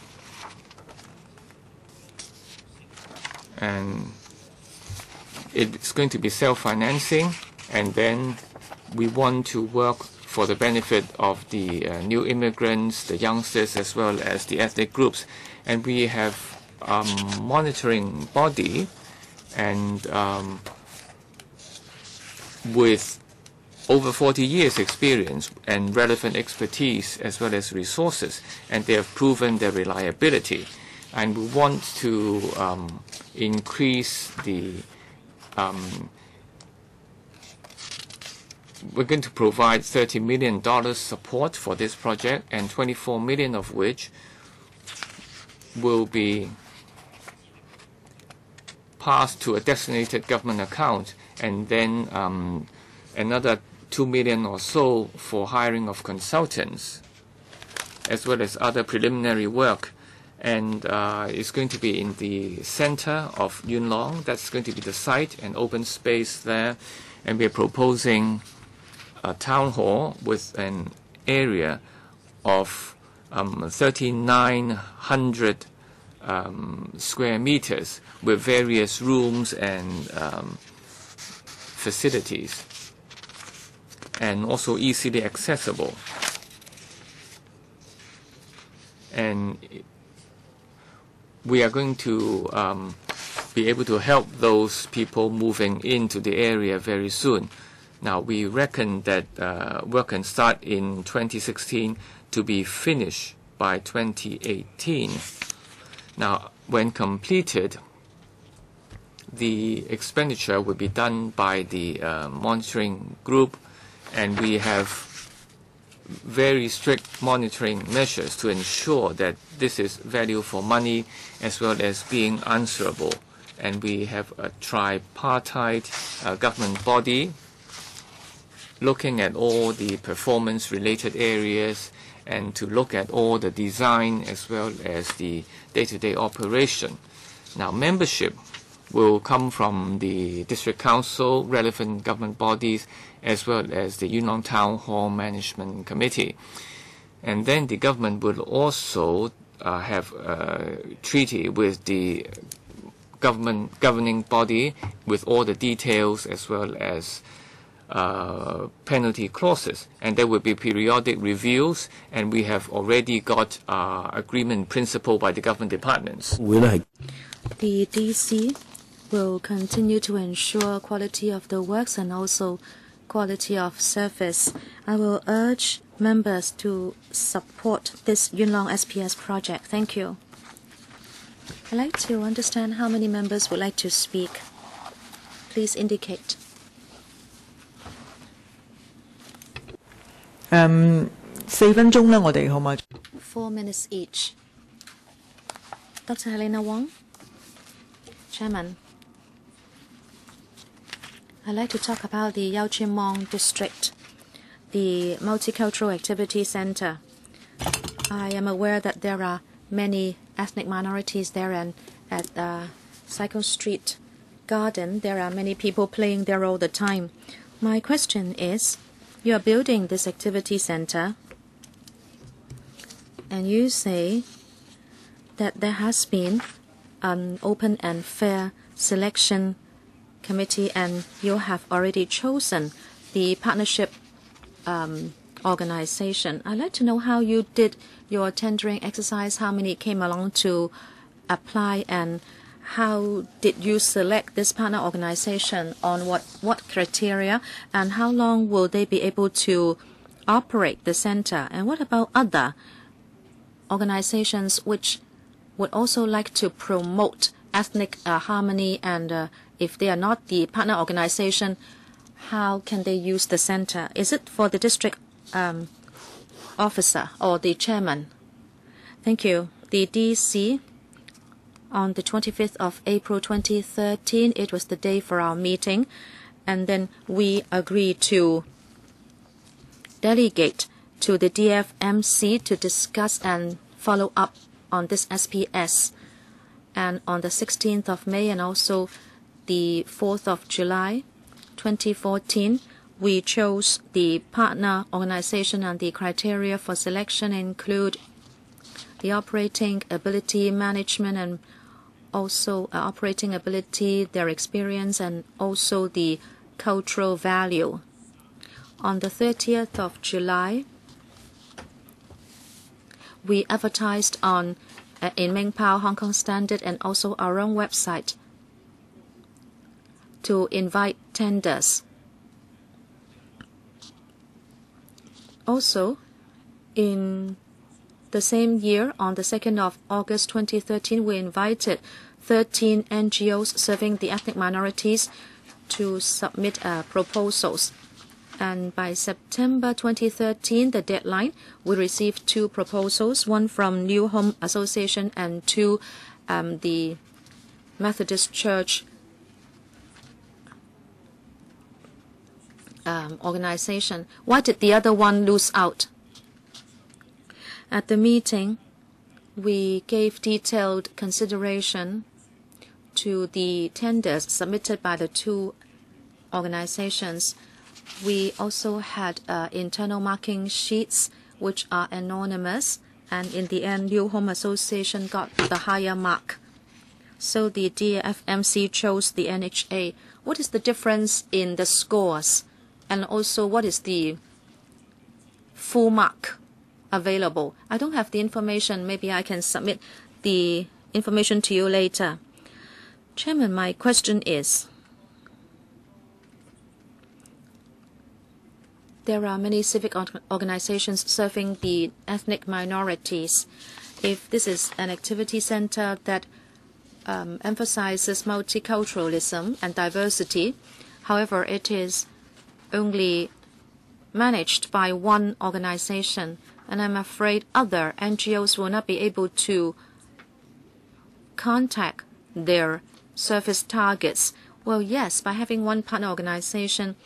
And it's going to be self-financing, and then we want to work for the benefit of the new immigrants, the youngsters, as well as the ethnic groups. And we have a monitoring body, and with over 40 years experience and relevant expertise as well as resources, and they have proven their reliability. And we want to increase the we're going to provide $30 million support for this project, and $24 million of which will be passed to a designated government account, and then another $2 million or so for hiring of consultants, as well as other preliminary work. And it's going to be in the center of Yuen Long. That's going to be the site and open space there. And we're proposing a town hall with an area of 3,900 square meters with various rooms and facilities, and also easily accessible. And we are going to be able to help those people moving into the area very soon. Now, we reckon that work can start in 2016 to be finished by 2018. Now, when completed, the expenditure will be done by the monitoring group, and we have very strict monitoring measures to ensure that this is value for money as well as being answerable. And we have a tripartite government body looking at all the performance-related areas and to look at all the design as well as the day-to-day operation. Now, membership will come from the District Council, relevant government bodies, as well as the Yuen Long Town Hall Management Committee. And then the government will also have a treaty with the governing body with all the details as well as penalty clauses. And there will be periodic reviews, and we have already got agreement principle by the government departments. The DC will continue to ensure quality of the works and also quality of service. I will urge members to support this Yuen Long SPS project. Thank you. I'd like to understand how many members would like to speak. Please indicate. 4分鐘啦，我哋好嗎？ 4 minutes each. Dr. Helena Wong, Chairman. I'd like to talk about the Yau Chim Mong District, the Multicultural Activity Center. I am aware that there are many ethnic minorities there, and at Sai Kung Street Garden, there are many people playing there all the time. My question is, you are building this activity center, and you say that there has been an open and fair selection committee, and you have already chosen the partnership organization. I'd like to know how you did your tendering exercise, how many came along to apply, and how did you select this partner organization, on what criteria, and how long will they be able to operate the center? And what about other organizations which would also like to promote ethnic harmony, and if they are not the partner organization, how can they use the center? Is it for the district officer or the chairman. Thank you. The DC, on the 25th of April 2013, it was the day for our meeting, and then we agreed to delegate to the DFMC to discuss and follow up on this SPS. And on the 16th of May and also the 4th of July 2014, we chose the partner organization, and the criteria for selection include the operating ability, management, and also operating ability, their experience, and also the cultural value. On the 30th of July, we advertised on in Mingpao, Hong Kong Standard, and also our own website to invite tenders. Also, in the same year, on the 2nd of August 2013, we invited 13 NGOs serving the ethnic minorities to submit proposals. And by September 2013, the deadline, we received 2 proposals, one from New Home Association and 2 the Methodist Church organization. Why did the other one lose out? At the meeting, we gave detailed consideration to the tenders submitted by the 2 organizations. We also had internal marking sheets which are anonymous, and in the end, New Home Association got the higher mark. So the DFMC chose the NHA. What is the difference in the scores? And also, what is the full mark available? I don't have the information. Maybe I can submit the information to you later. Chairman, my question is, there are many civic organizations serving the ethnic minorities. If this is an activity center that emphasizes multiculturalism and diversity, however, it is only managed by one organization, and I'm afraid other NGOs will not be able to contact their service targets. Well, yes, by having one partner organization,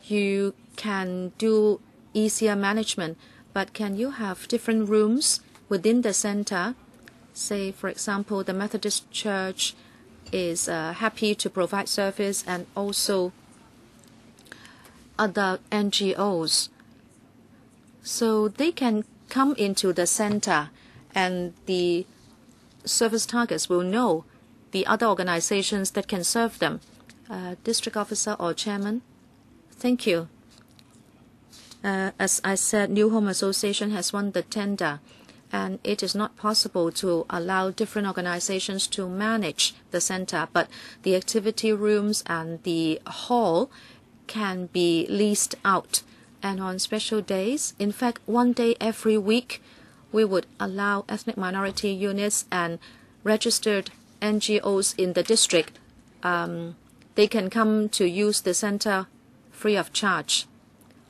you can do easier management, but can you have different rooms within the center? Say, for example, the Methodist Church is happy to provide service, and also other NGOs. So they can come into the center, and the service targets will know the other organizations that can serve them. District officer or chairman? Thank you. As I said, New Home Association has won the tender, and it is not possible to allow different organizations to manage the center, but the activity rooms and the hall can be leased out. And on special days, in fact, one day every week, we would allow ethnic minority units and registered NGOs in the district. They can come to use the center free of charge.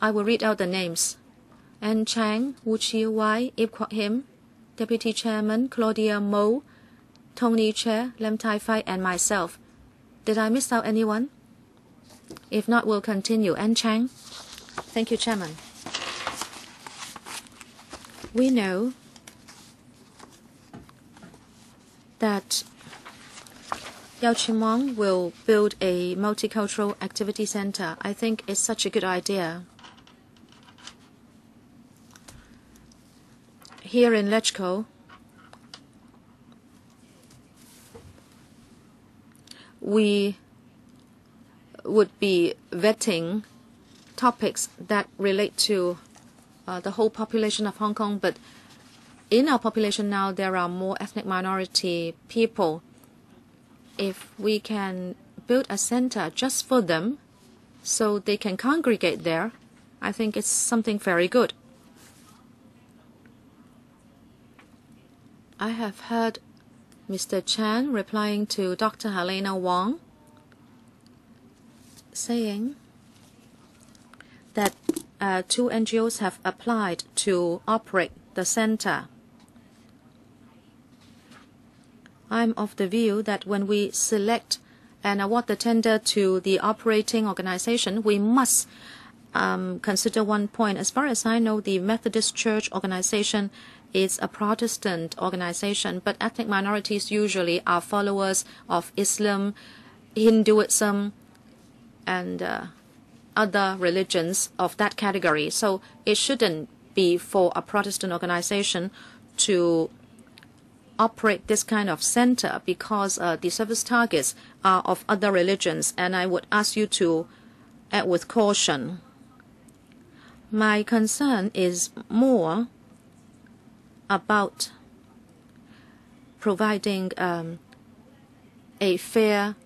I will read out the names. Ann Chang, Wu Chi Wai, Ip Kwok Him, Deputy Chairman Claudia Mo, Tony Chair, Lem Tai Fai, and myself. Did I miss out anyone? If not, we'll continue. Ann Chang. Thank you, Chairman. We know that Yau Chim Wong will build a multicultural activity center. I think it's such a good idea. Here in LegCo, we would be vetting topics that relate to the whole population of Hong Kong, but in our population now, there are more ethnic minority people. If we can build a center just for them so they can congregate there, I think it's something very good. I have heard Mr. Chan replying to Dr. Helena Wong saying that 2 NGOs have applied to operate the center. I'm of the view that when we select and award the tender to the operating organization, we must consider one point. As far as I know, the Methodist Church organization is a Protestant organization, but ethnic minorities usually are followers of Islam, Hinduism, and other religions of that category. So it shouldn't be for a Protestant organization to operate this kind of center, because the service targets are of other religions, and I would ask you to act with caution. My concern is more about providing a fair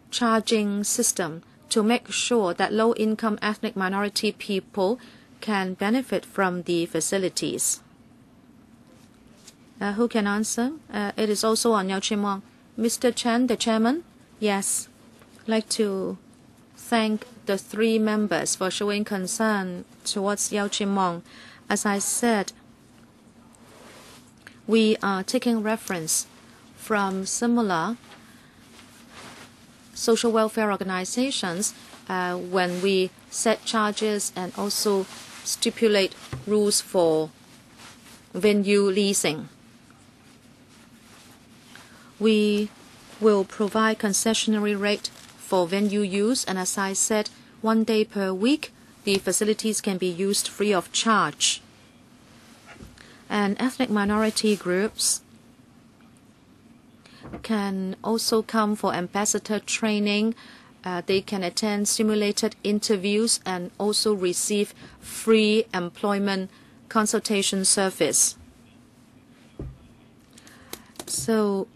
charging system to make sure that low-income ethnic minority people can benefit from the facilities. Who can answer? It is also on Yao Chin Wong. Mr. Chen, the chairman? Yes. I'd like to thank the 3 members for showing concern towards Yao Chin Wong. As I said, we are taking reference from similar social welfare organizations when we set charges and also stipulate rules for venue leasing. We will provide concessionary rate for venue use, and as I said, 1 day per week, the facilities can be used free of charge. And ethnic minority groups can also come for ambassador training. They can attend simulated interviews and also receive free employment consultation service. So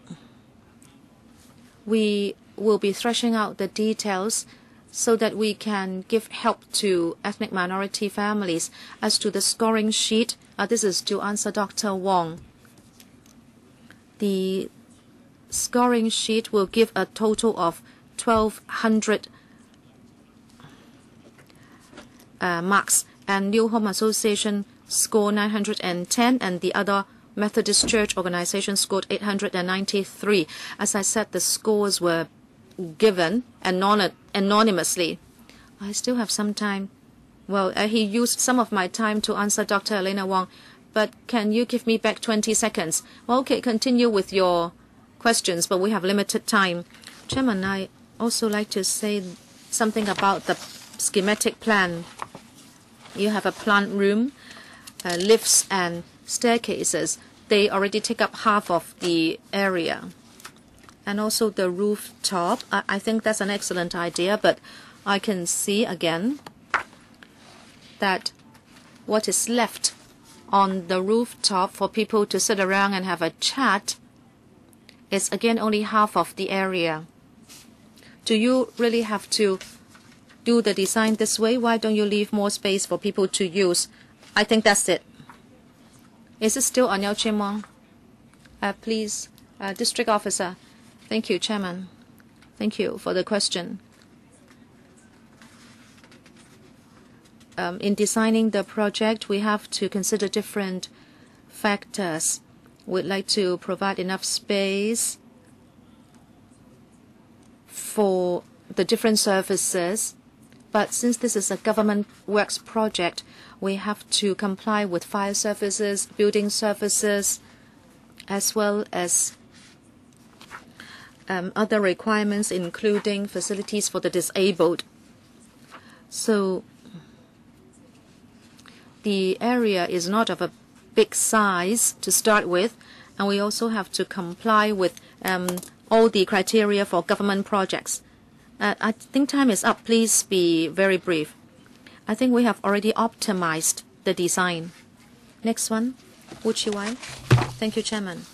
we will be threshing out the details so that we can give help to ethnic minority families. As to the scoring sheet, this is to answer Dr. Wong. The scoring sheet will give a total of 1,200 marks, and New Home Association scored 910, and the other Methodist Church organization scored 893. As I said, the scores were given anonymously. I still have some time. Well, he used some of my time to answer Dr. Elena Wong, but can you give me back 20 seconds? Well, okay, continue with your questions, but we have limited time. Chairman, I also like to say something about the schematic plan. You have a plant room, lifts and staircases. They already take up half of the area. And also the rooftop. I think that's an excellent idea, but I can see again that what is left on the rooftop for people to sit around and have a chat is again only half of the area. Do you really have to do the design this way? Why don't you leave more space for people to use? I think that's it. Is it still on Yao Chin Wong? Please, District Officer. Thank you, Chairman. Thank you for the question. In designing the project, we have to consider different factors. We'd like to provide enough space for the different services. But since this is a government works project, we have to comply with fire services, building services, as well as other requirements, including facilities for the disabled. So the area is not of a big size to start with, and we also have to comply with all the criteria for government projects. I think time is up. Please be very brief. I think we have already optimized the design. Next one, Wu Chi-wai. Thank you, Chairman.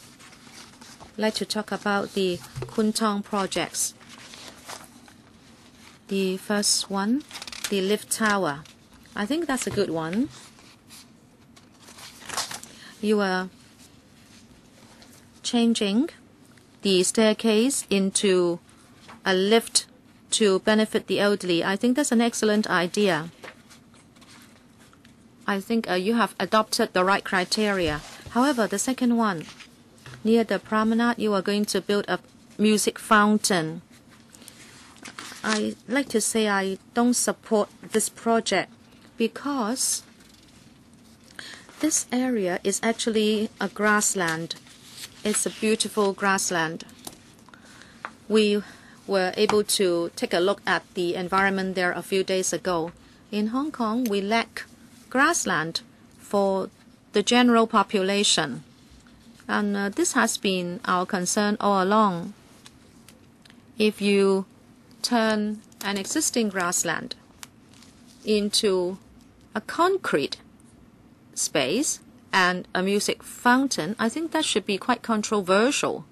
I'd like to talk about the Kwun Tong projects. The first one, the lift tower. I think that's a good one. You are changing the staircase into a lift to benefit the elderly. I think that's an excellent idea. I think you have adopted the right criteria. However, the second one, near the Promenade, you are going to build a music fountain. I like to say I don't support this project because this area is actually a grassland. It's a beautiful grassland. We were able to take a look at the environment there a few days ago. In Hong Kong, we lack grassland for the general population. And this has been our concern all along. If you turn an existing grassland into a concrete space and a music fountain, I think that should be quite controversial.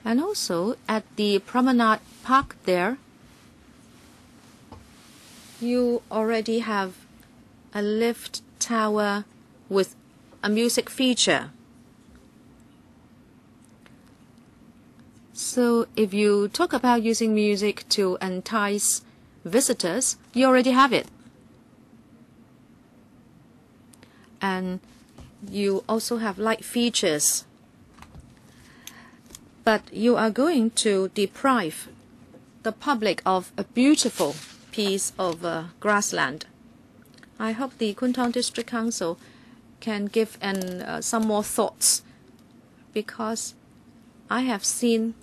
And also at the Promenade Park there, you already have a lift tower with a music feature. So if you talk about using music to entice visitors, you already have it. And you also have light features. But you are going to deprive the public of a beautiful piece of grassland. I hope the Kwun Tong District Council can give some more thoughts, because I have seen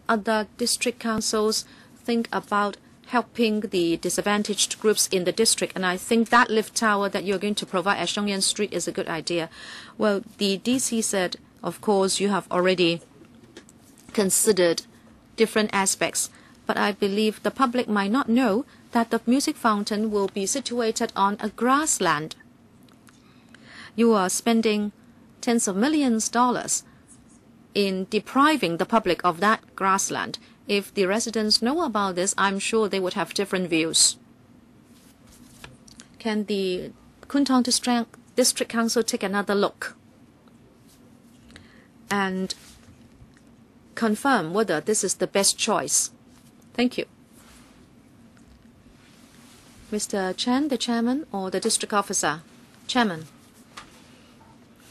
other district councils think about helping the disadvantaged groups in the district, and I think that lift tower that you're going to provide at Shong Yen Street is a good idea. Well, the DC said, of course, you have already considered different aspects, but I believe the public might not know that the music fountain will be situated on a grassland. You are spending tens of millions of dollars in depriving the public of that grassland. If the residents know about this, I'm sure they would have different views. Can the Kwun Tong District Council take another look and confirm whether this is the best choice? Thank you. Mr. Chen, the chairman, or the district officer? Chairman.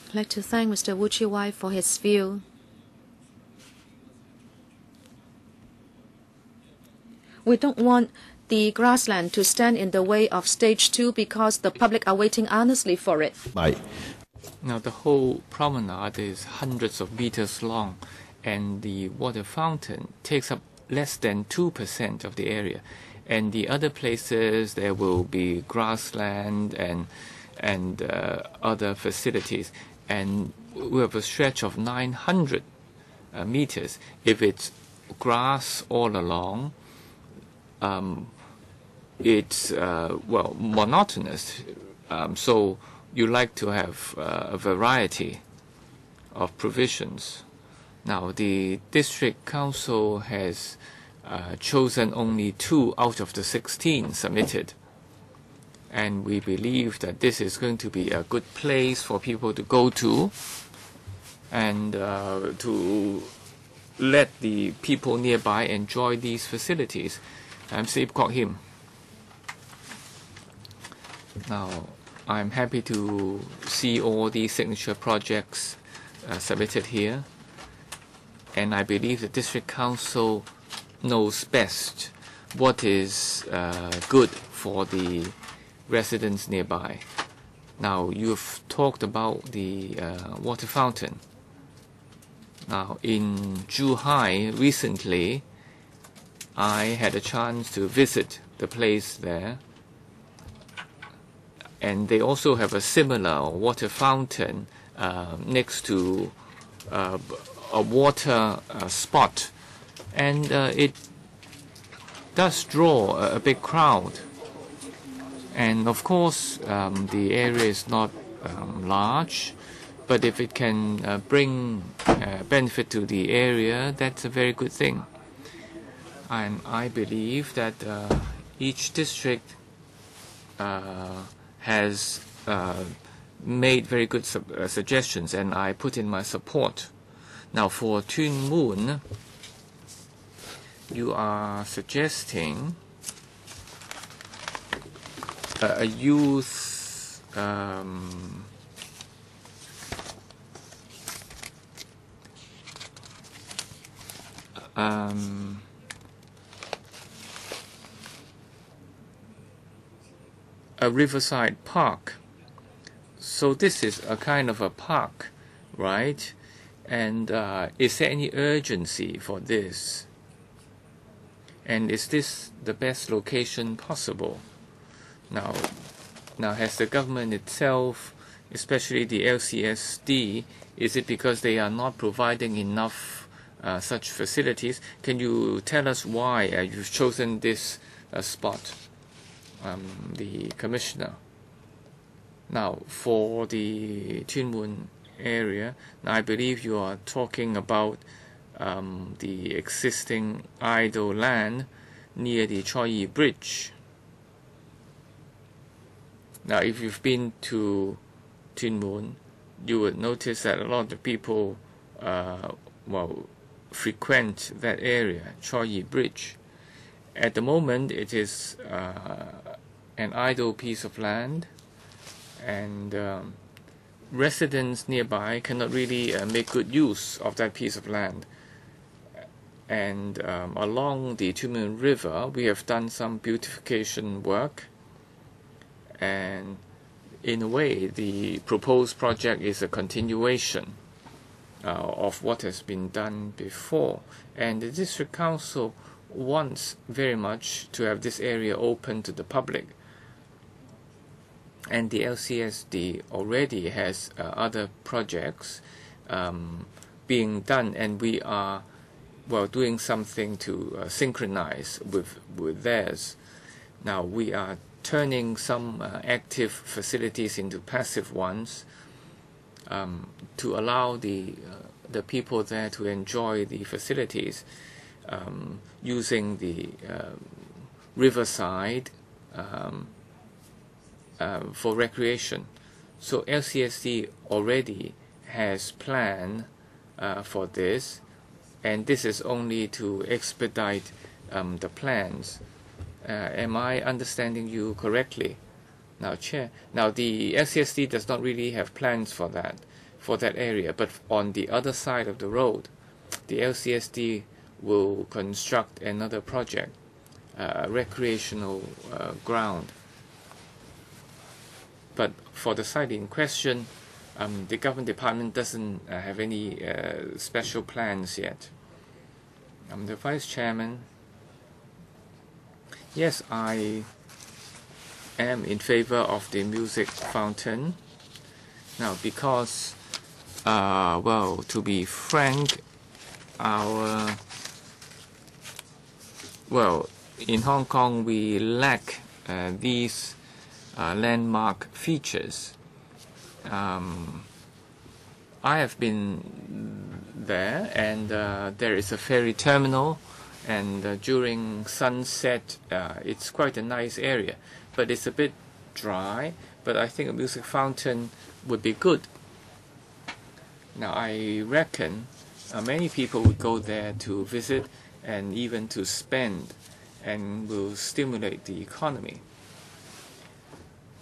I'd like to thank Mr. Wu Chi-wai for his view. We don't want the grassland to stand in the way of stage 2 because the public are waiting honestly for it. Bye. Now, the whole promenade is hundreds of meters long, and the water fountain takes up less than 2% of the area. And the other places, there will be grassland and other facilities. And we have a stretch of 900 meters. If it's grass all along, it's monotonous. So you like to have a variety of provisions. Now, the district council has chosen only 2 out of the 16 submitted. And we believe that this is going to be a good place for people to go to and to let the people nearby enjoy these facilities. I'm Sip Kwok Him. Now, I'm happy to see all these signature projects submitted here. And I believe the District Council knows best what is good for the residents nearby. Now, you've talked about the water fountain. Now, in Zhuhai recently, I had a chance to visit the place there. And they also have a similar water fountain next to a water spot. And it does draw a big crowd. And of course, the area is not large, but if it can bring benefit to the area, that's a very good thing. And I believe that each district has made very good suggestions, and I put in my support. Now, for Tuen Mun, you are suggesting a youth a riverside park. So this is a kind of a park, right? And is there any urgency for this? And is this the best location possible? Now has the government itself, especially the LCSD, is it because they are not providing enough such facilities? Can you tell us why you've chosen this spot, the Commissioner? Now, for the Tuen Mun area, now I believe you are talking about the existing idle land near the Choi Yi Bridge. Now, if you've been to Tuen Mun, you would notice that a lot of people frequent that area, Choi Yi Bridge. At the moment, it is an idle piece of land, and residents nearby cannot really make good use of that piece of land. And along the Tuen Mun River, we have done some beautification work, and in a way, the proposed project is a continuation of what has been done before. And the District Council wants very much to have this area open to the public. And the LCSD already has other projects being done, and we are doing something to synchronize with theirs. Now we are turning some active facilities into passive ones to allow the people there to enjoy the facilities using the riverside for recreation. So LCSD already has planned for this, and this is only to expedite the plans. Am I understanding you correctly? Now, Chair, now the LCSD does not really have plans for that area, but on the other side of the road, the LCSD will construct another project, recreational ground. But for the site in question, the government department doesn't have any special plans yet. The Vice Chairman, yes, I am in favor of the music fountain. Now, because, to be frank, in Hong Kong we lack these landmark features. I have been there, and there is a ferry terminal, and during sunset it's quite a nice area, but it's a bit dry. But I think a music fountain would be good. Now I reckon many people would go there to visit and even to spend, and will stimulate the economy.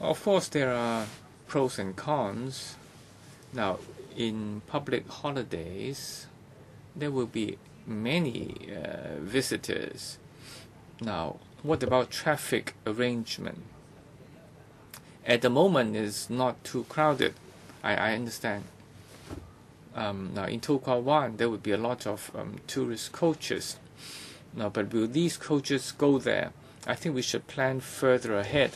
Of course, there are pros and cons. Now, in public holidays, there will be many visitors. Now, what about traffic arrangement? At the moment, it's not too crowded. I understand. Now, in To Kwan, there would be a lot of tourist coaches. Now, but will these coaches go there? I think we should plan further ahead.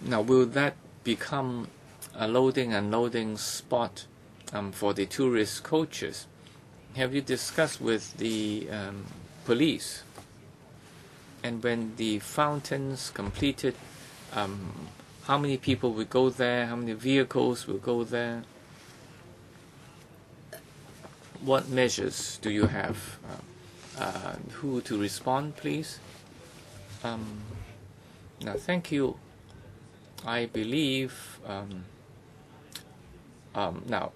Now, will that become a loading and unloading spot for the tourist coaches? Have you discussed with the police? And when the fountain's completed, how many people will go there? How many vehicles will go there? What measures do you have? Who to respond, please? Now, thank you. I believe now,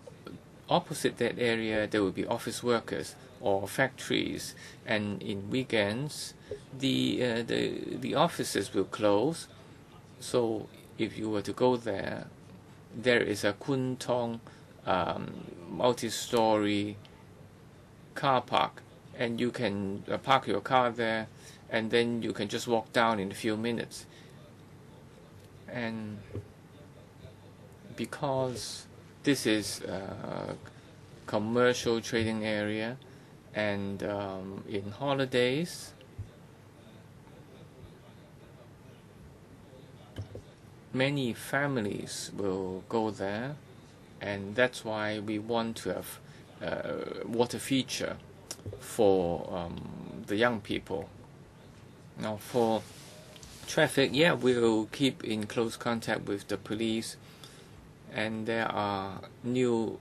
opposite that area, there will be office workers. or factories, and in weekends the offices will close. So if you were to go there, there is a Kwun Tong multi-story car park, and you can park your car there, and then you can just walk down in a few minutes. And because this is a commercial trading area, and in holidays many families will go there, and that's why we want to have water feature for the young people. Now for traffic, yeah, we'll keep in close contact with the police, and there are new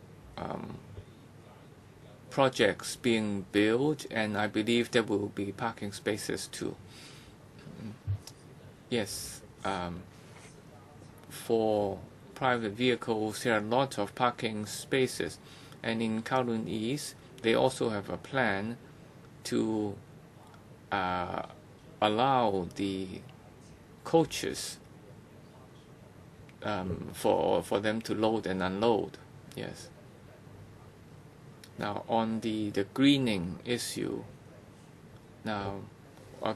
projects being built, and I believe there will be parking spaces too. Yes, for private vehicles there are a lot of parking spaces, and in Kowloon East they also have a plan to allow the coaches for them to load and unload. Yes. Now on the greening issue, now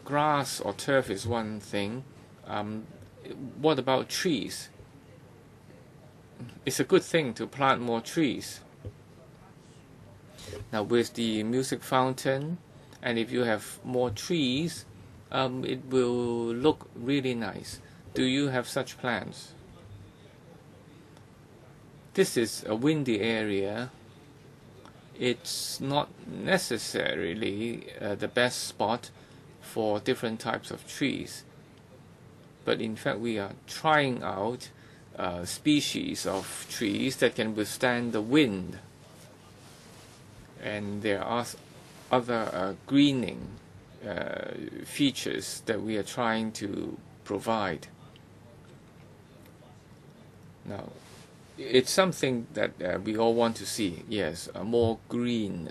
grass or turf is one thing. What about trees? It's a good thing to plant more trees. Now with the music fountain, and if you have more trees, it will look really nice. Do you have such plans? This is a windy area. It's not necessarily the best spot for different types of trees, but in fact we are trying out species of trees that can withstand the wind, and there are other greening features that we are trying to provide. Now it's something that we all want to see. Yes, more green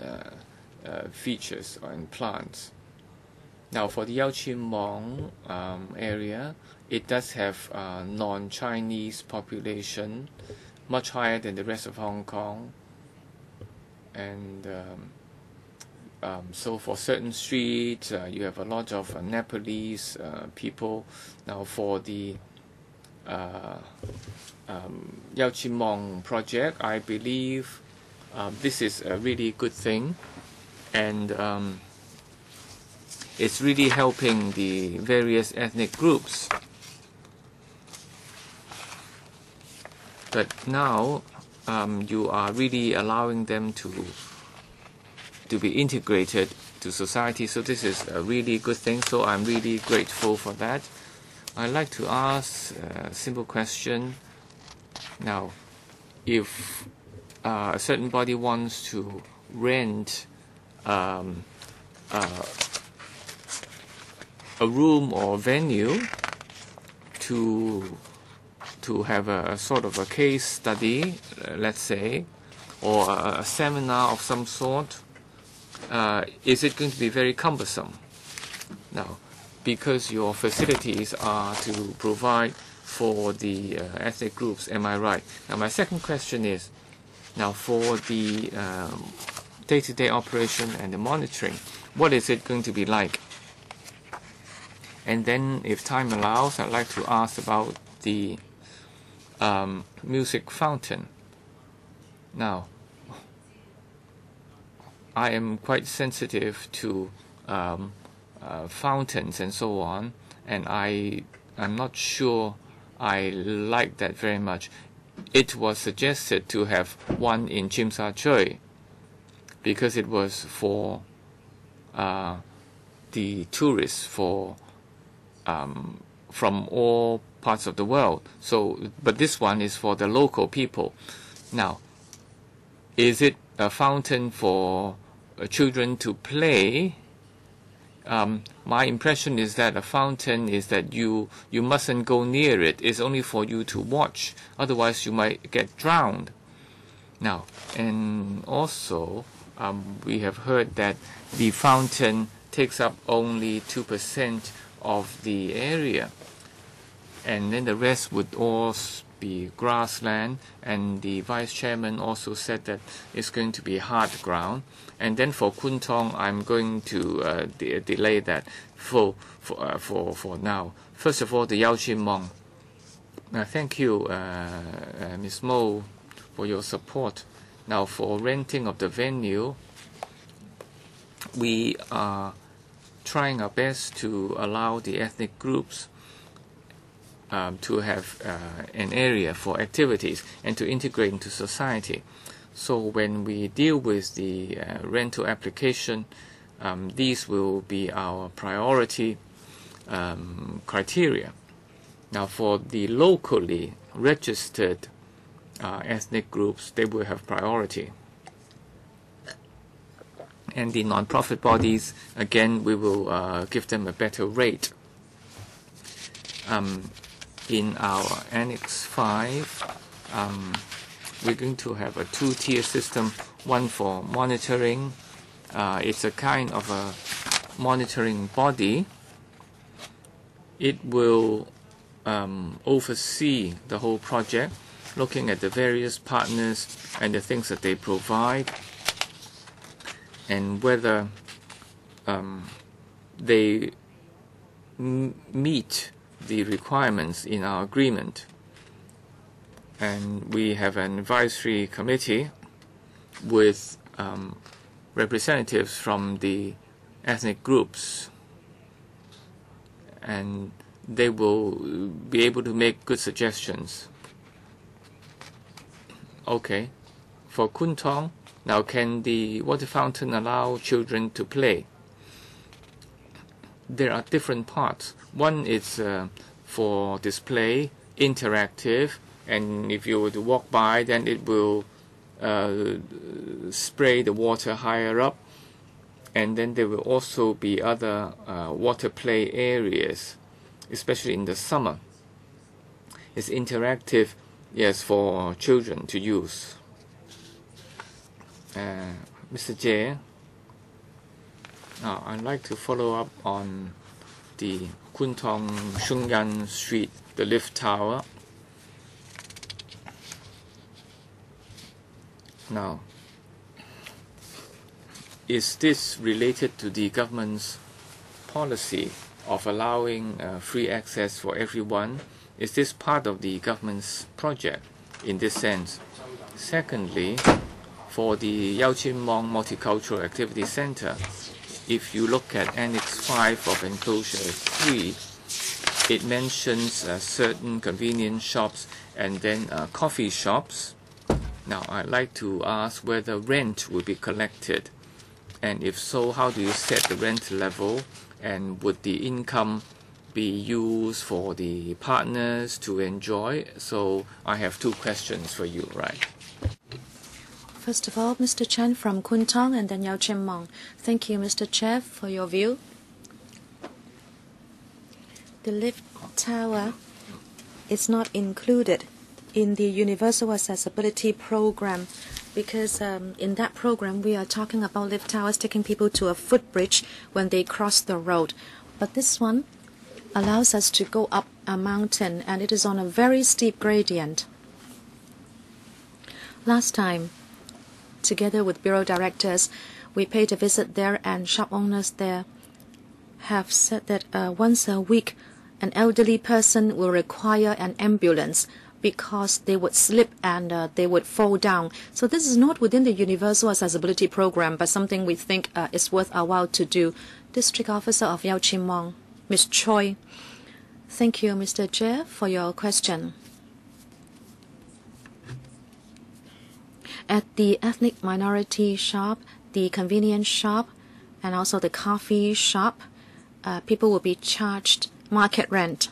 features and plants. Now for the Yau Chim Mong area, it does have non-Chinese population, much higher than the rest of Hong Kong, and so for certain streets you have a lot of Nepalese people. Now for the Yau Chim Mong project, I believe this is a really good thing, and it's really helping the various ethnic groups. But now you are really allowing them to be integrated to society, so this is a really good thing, so I'm really grateful for that. I'd like to ask a simple question. Now, if a certain body wants to rent a room or venue to have a sort of a case study, let's say, or a seminar of some sort, is it going to be very cumbersome? Now, because your facilities are to provide for the ethnic groups, am I right? Now my second question is, now for the day-to-day operation and the monitoring, what is it going to be like? And then if time allows, I'd like to ask about the music fountain. Now, I am quite sensitive to fountains and so on, and I'm not sure I like that very much. It was suggested to have one in Tsim Sha Tsui because it was for the tourists from all parts of the world. So, but this one is for the local people. Now, is it a fountain for children to play? My impression is that a fountain is that you mustn't go near it. It's only for you to watch. Otherwise, you might get drowned. Now, and also, we have heard that the fountain takes up only 2% of the area, and then the rest would all be grassland, and the vice chairman also said that it's going to be hard ground. And then for Kwun Tong, I'm going to delay that for now. First of all, the Yau Chin Mong. Thank you, Ms. Mo, for your support. Now, for renting of the venue, we are trying our best to allow the ethnic groups to have an area for activities and to integrate into society. So when we deal with the rental application, these will be our priority criteria. Now, for the locally registered ethnic groups, they will have priority. And the non-profit bodies, again, we will give them a better rate. In our Annex 5, we're going to have a two-tier system, one for monitoring. It's a kind of a monitoring body. It will oversee the whole project, looking at the various partners and the things that they provide, and whether they meet the requirements in our agreement. And we have an advisory committee with representatives from the ethnic groups, and they will be able to make good suggestions. Okay, for Kwun Tong, now can the water fountain allow children to play? There are different parts. One is for display, interactive, and if you were to walk by, then it will spray the water higher up. And then there will also be other water play areas, especially in the summer. It's interactive, yes, for children to use. Mr. Jay, now I'd like to follow up on the Kwun Tong Shungyan Street, the lift tower. Now, is this related to the government's policy of allowing free access for everyone? Is this part of the government's project in this sense? Secondly, for the Yau Chin Mong Multicultural Activity Center, if you look at Annex 5 of Enclosure 3, it mentions certain convenience shops and then coffee shops. Now, I'd like to ask whether rent will be collected, and if so, how do you set the rent level, and would the income be used for the partners to enjoy? So I have two questions for you, right? First of all, Mr. Chen from Kwun Tong and then Yau Chin Mong. Thank you, Mr. Chair, for your view. The lift tower is not included in the Universal Accessibility Program because in that program we are talking about lift towers taking people to a footbridge when they cross the road. But this one allows us to go up a mountain, and it is on a very steep gradient. Last time, together with bureau directors, we paid a visit there, and shop owners there have said that once a week an elderly person will require an ambulance because they would slip and they would fall down. So this is not within the Universal Accessibility Program, but something we think is worth our while to do. District Officer of Yau Chin Mong, Ms. Choi. Thank you, Mr. Chair, for your question. At the ethnic minority shop, the convenience shop, and also the coffee shop, people will be charged market rent.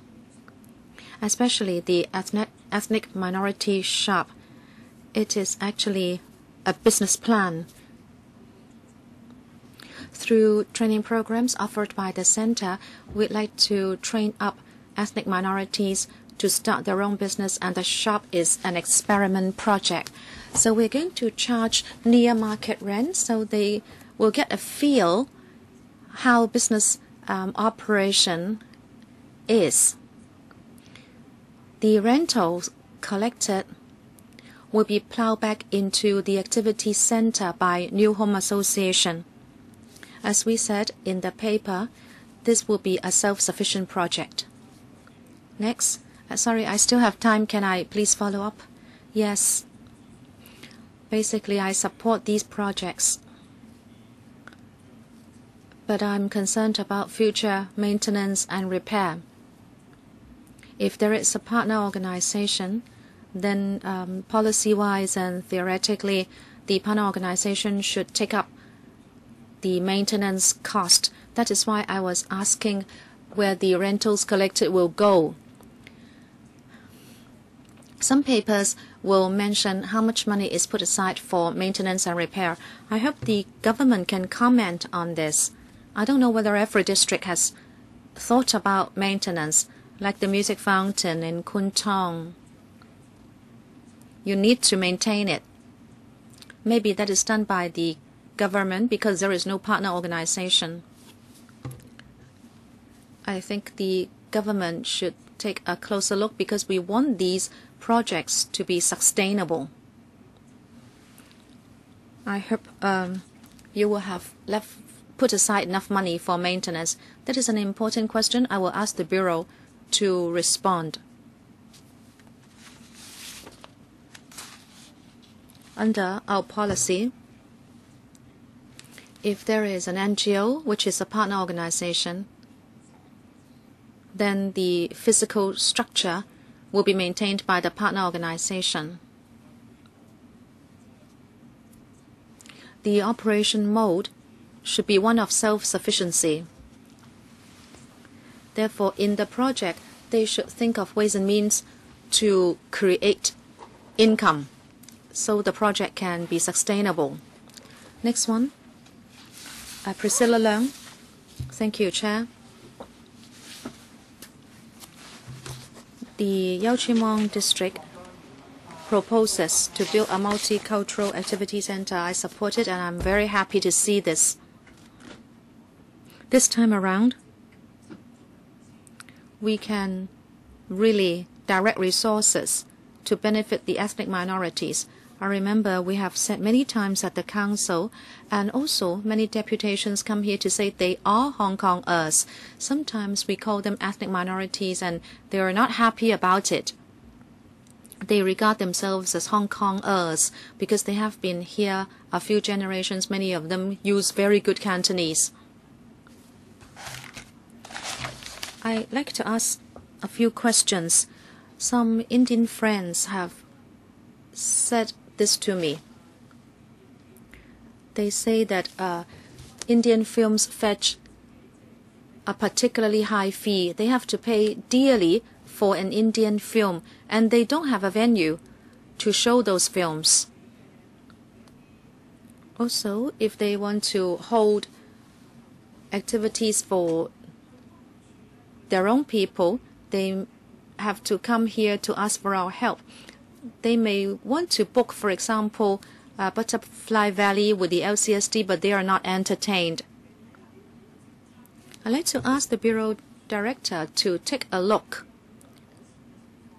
Especially the ethnic minority shop. It is actually a business plan. Through training programs offered by the center, we'd like to train up ethnic minorities to start their own business, and the shop is an experiment project. So we're going to charge near market rent so they will get a feel how business operation is. The rentals collected will be plowed back into the activity center by New Home Association. As we said in the paper, this will be a self-sufficient project. Next. Sorry, I still have time. Can I please follow up? Yes. Basically, I support these projects. But I'm concerned about future maintenance and repair. If there is a partner organization, then policy-wise and theoretically, the partner organization should take up the maintenance cost. That is why I was asking where the rentals collected will go. Some papers will mention how much money is put aside for maintenance and repair. I hope the government can comment on this. I don't know whether every district has thought about maintenance, like the music fountain in Kwan. You need to maintain it. Maybe that is done by the government because there is no partner organization. I think the government should take a closer look because we want these projects to be sustainable. I hope you will have put aside enough money for maintenance. That is an important question. I will ask the Bureau to respond. Under our policy, if there is an NGO, which is a partner organization, then the physical structure will be maintained by the partner organization. The operation mode should be one of self-sufficiency. Therefore, in the project, they should think of ways and means to create income so the project can be sustainable. Next one. Priscilla Leung. Thank you, Chair. The Yau Chi Mong District proposes to build a multicultural activity center. I support it and I'm very happy to see this. This time around, we can really direct resources to benefit the ethnic minorities. I remember we have said many times at the Council, and also many deputations come here to say they are Hong Kongers. Sometimes we call them ethnic minorities and they are not happy about it. They regard themselves as Hong Kongers because they have been here a few generations. Many of them use very good Cantonese. I'd like to ask a few questions. Some Indian friends have said this to me. They say that Indian films fetch a particularly high fee. They have to pay dearly for an Indian film, and they don't have a venue to show those films. Also, if they want to hold activities for their own people, they have to come here to ask for our help. They may want to book, for example, Butterfly Valley with the LCSD, but they are not entertained. I'd like to ask the Bureau Director to take a look.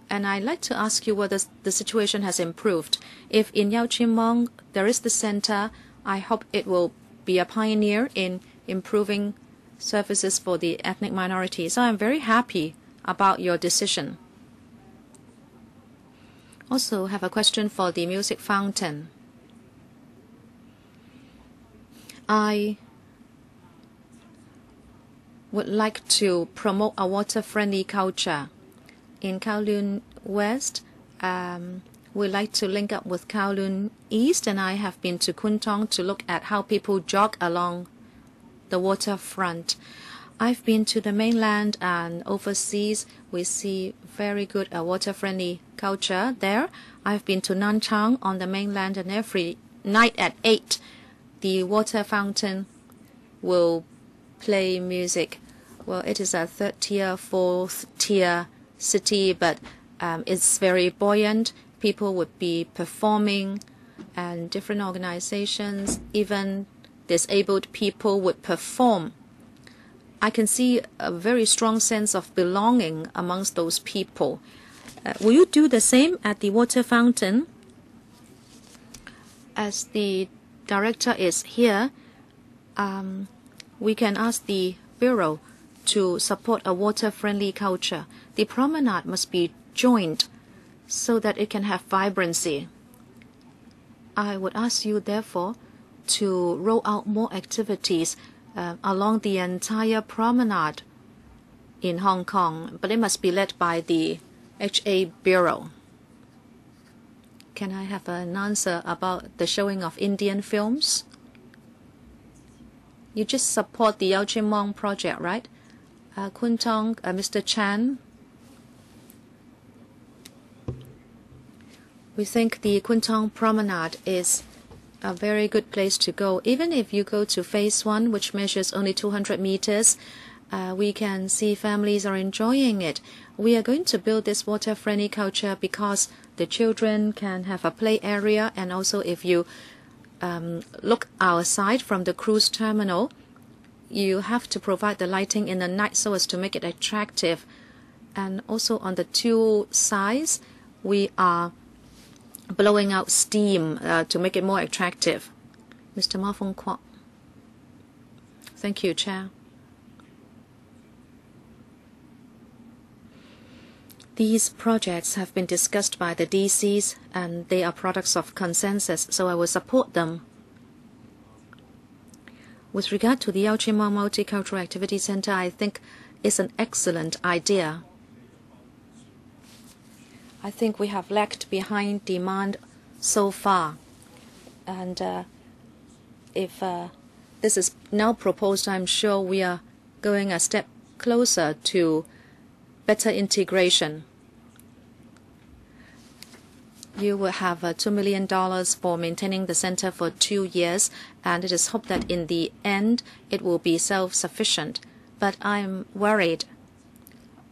And I'd like to ask you whether the situation has improved. If in Yau Chi Mong there is the center, I hope it will be a pioneer in improving services for the ethnic minorities. So I'm very happy about your decision. Also have a question for the music fountain. I would like to promote a water-friendly culture. In Kowloon West, we like to link up with Kowloon East, and I have been to Kwun Tong to look at how people jog along the waterfront. I've been to the mainland and overseas. We see very good water-friendly culture there. I've been to Nanchang on the mainland, and every night at 8, the water fountain will play music. Well, it is a 3rd tier, 4th tier city, but it's very buoyant. People would be performing, and different organizations, even disabled people, would perform. I can see a very strong sense of belonging amongst those people. Will you do the same at the water fountain? As the director is here, we can ask the Bureau to support a water-friendly culture. The promenade must be joined so that it can have vibrancy. I would ask you, therefore, to roll out more activities along the entire promenade in Hong Kong, but it must be led by the HA Bureau. Can I have an answer about the showing of Indian films? You just support the Yau Chim Mong project, right? Kwun Tong, Mr. Chan. We think the Kwun Tong Promenade is a very good place to go. Even if you go to phase 1, which measures only 200 meters, we can see families are enjoying it. We are going to build this water-friendly culture because the children can have a play area, and also if you look outside from the cruise terminal, you have to provide the lighting in the night so as to make it attractive. And also on the two sides, we are blowing out steam to make it more attractive. Mr. Ma Fong Kwok. Thank you, Chair. These projects have been discussed by the DCs and they are products of consensus, so I will support them. With regard to the Yau Chim Mong Multicultural Activity Center, I think it's an excellent idea. I think we have lagged behind demand so far. And if this is now proposed, I'm sure we are going a step closer to better integration. You will have $2 million for maintaining the center for 2 years, and it is hoped that in the end it will be self-sufficient. But I'm worried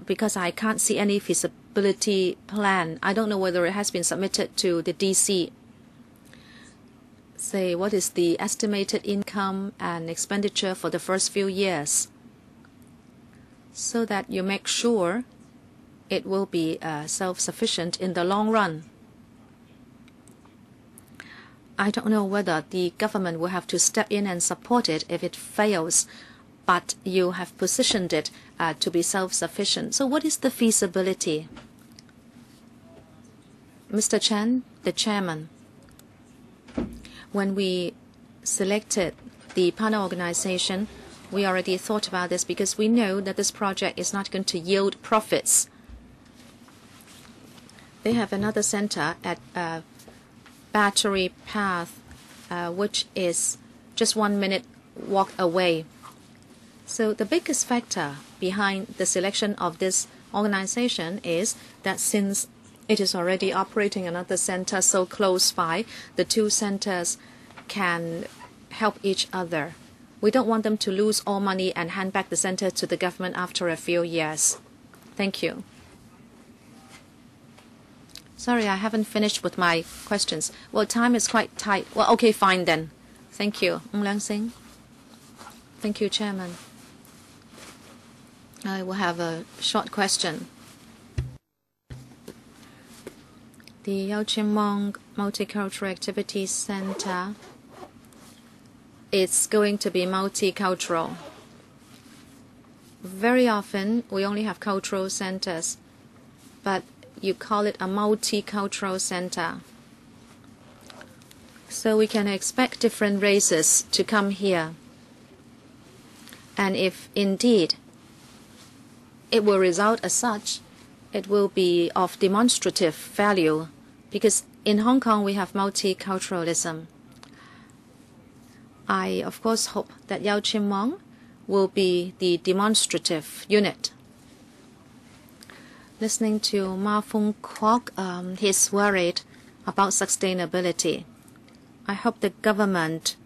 because I can't see any feasibility plan. I don't know whether it has been submitted to the DC. Say, what is the estimated income and expenditure for the first few years, so that you make sure it will be self-sufficient in the long run. I don't know whether the government will have to step in and support it if it fails, but you have positioned it to be self-sufficient. So what is the feasibility? Mr. Chen, the chairman, when we selected the partner organization, we already thought about this because we know that this project is not going to yield profits. They have another center at Battery Path, which is just 1 minute walk away. So the biggest factor behind the selection of this organization is that since it is already operating another center so close by, the two centers can help each other. We don't want them to lose all money and hand back the center to the government after a few years. Thank you. Sorry, I haven't finished with my questions. Well, time is quite tight. Well, okay, fine then. Thank you. Ng Leung Sing. Thank you, Chairman. I will have a short question. The Yau Chim Mong Multicultural Activities Center is going to be multicultural. Very often, we only have cultural centers, but you call it a multicultural center. So we can expect different races to come here. And if indeed it will result as such, it will be of demonstrative value, because in Hong Kong we have multiculturalism. I, of course, hope that Yau Chim Mong will be the demonstrative unit. Listening to Ma Fong Kwok, he's worried about sustainability. I hope the government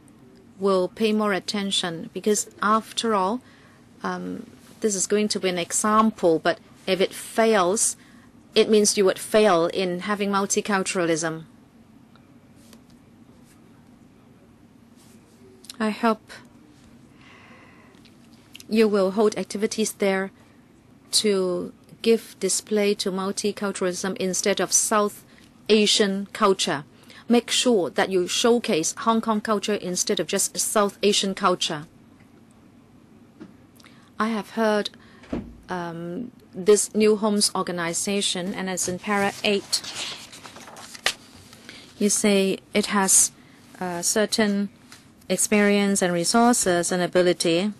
will pay more attention because, after all, this is going to be an example, but If it fails, it means you would fail in having multiculturalism. I hope you will hold activities there to give display to multiculturalism instead of South Asian culture. Make sure that you showcase Hong Kong culture instead of just South Asian culture. I have heard this New Homes organization, and it's in para 8. You say it has certain experience and resources and ability.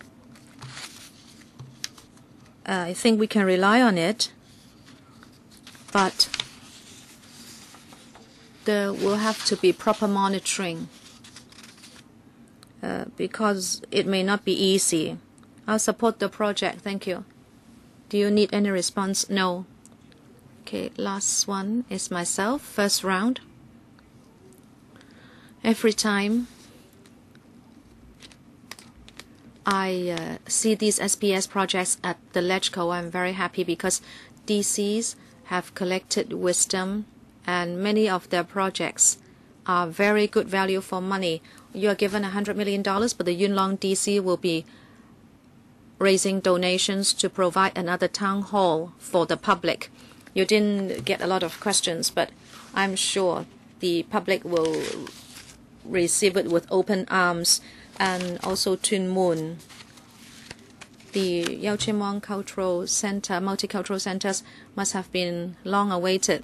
I think we can rely on it, but there will have to be proper monitoring because it may not be easy. I'll support the project. Thank you. Do you need any response? No. Okay, last one is myself. First round. Every time I see these SPS projects at the LegCo, I'm very happy because DCs have collected wisdom and many of their projects are very good value for money. You are given $100 million, but the Yuen Long DC will be raising donations to provide another town hall for the public. You didn't get a lot of questions, but I'm sure the public will receive it with open arms. And also Tuen Mun, the Yau Chim Wang Cultural Center, multicultural centers must have been long awaited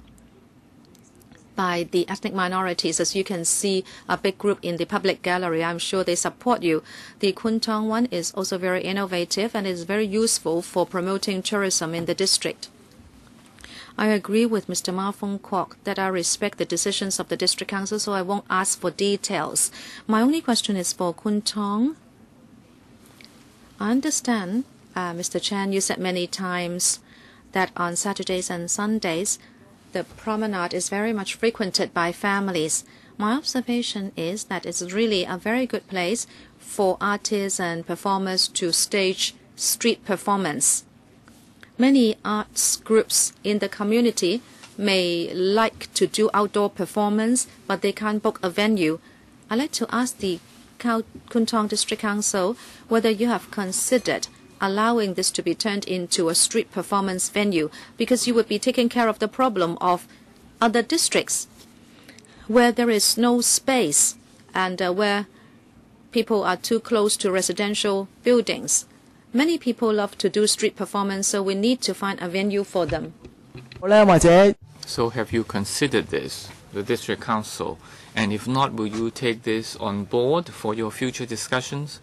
by the ethnic minorities. As you can see, a big group in the public gallery. I'm sure they support you. The Kwun Tong one is also very innovative and is very useful for promoting tourism in the district. I agree with Mr. Ma Fong Kwok that I respect the decisions of the District Council, so I won't ask for details. My only question is for Kwun Tong. I understand, Mr. Chan, you said many times that on Saturdays and Sundays, the promenade is very much frequented by families. My observation is that it's really a very good place for artists and performers to stage street performance. Many arts groups in the community may like to do outdoor performance, but they can't book a venue. I'd like to ask the Kwun Tong District Council whether you have considered allowing this to be turned into a street performance venue, because you would be taking care of the problem of other districts where there is no space and where people are too close to residential buildings. Many people love to do street performance, so we need to find a venue for them. So have you considered this, the District Council? And if not, will you take this on board for your future discussions?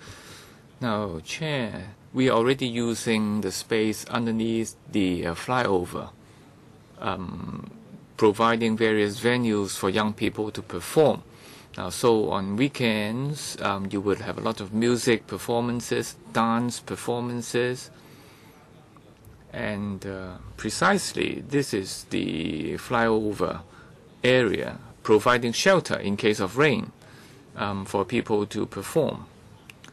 Now, Chair, we are already using the space underneath the flyover, providing various venues for young people to perform. Now, so on weekends, you would have a lot of music performances, dance performances, and precisely this is the flyover area, providing shelter in case of rain for people to perform.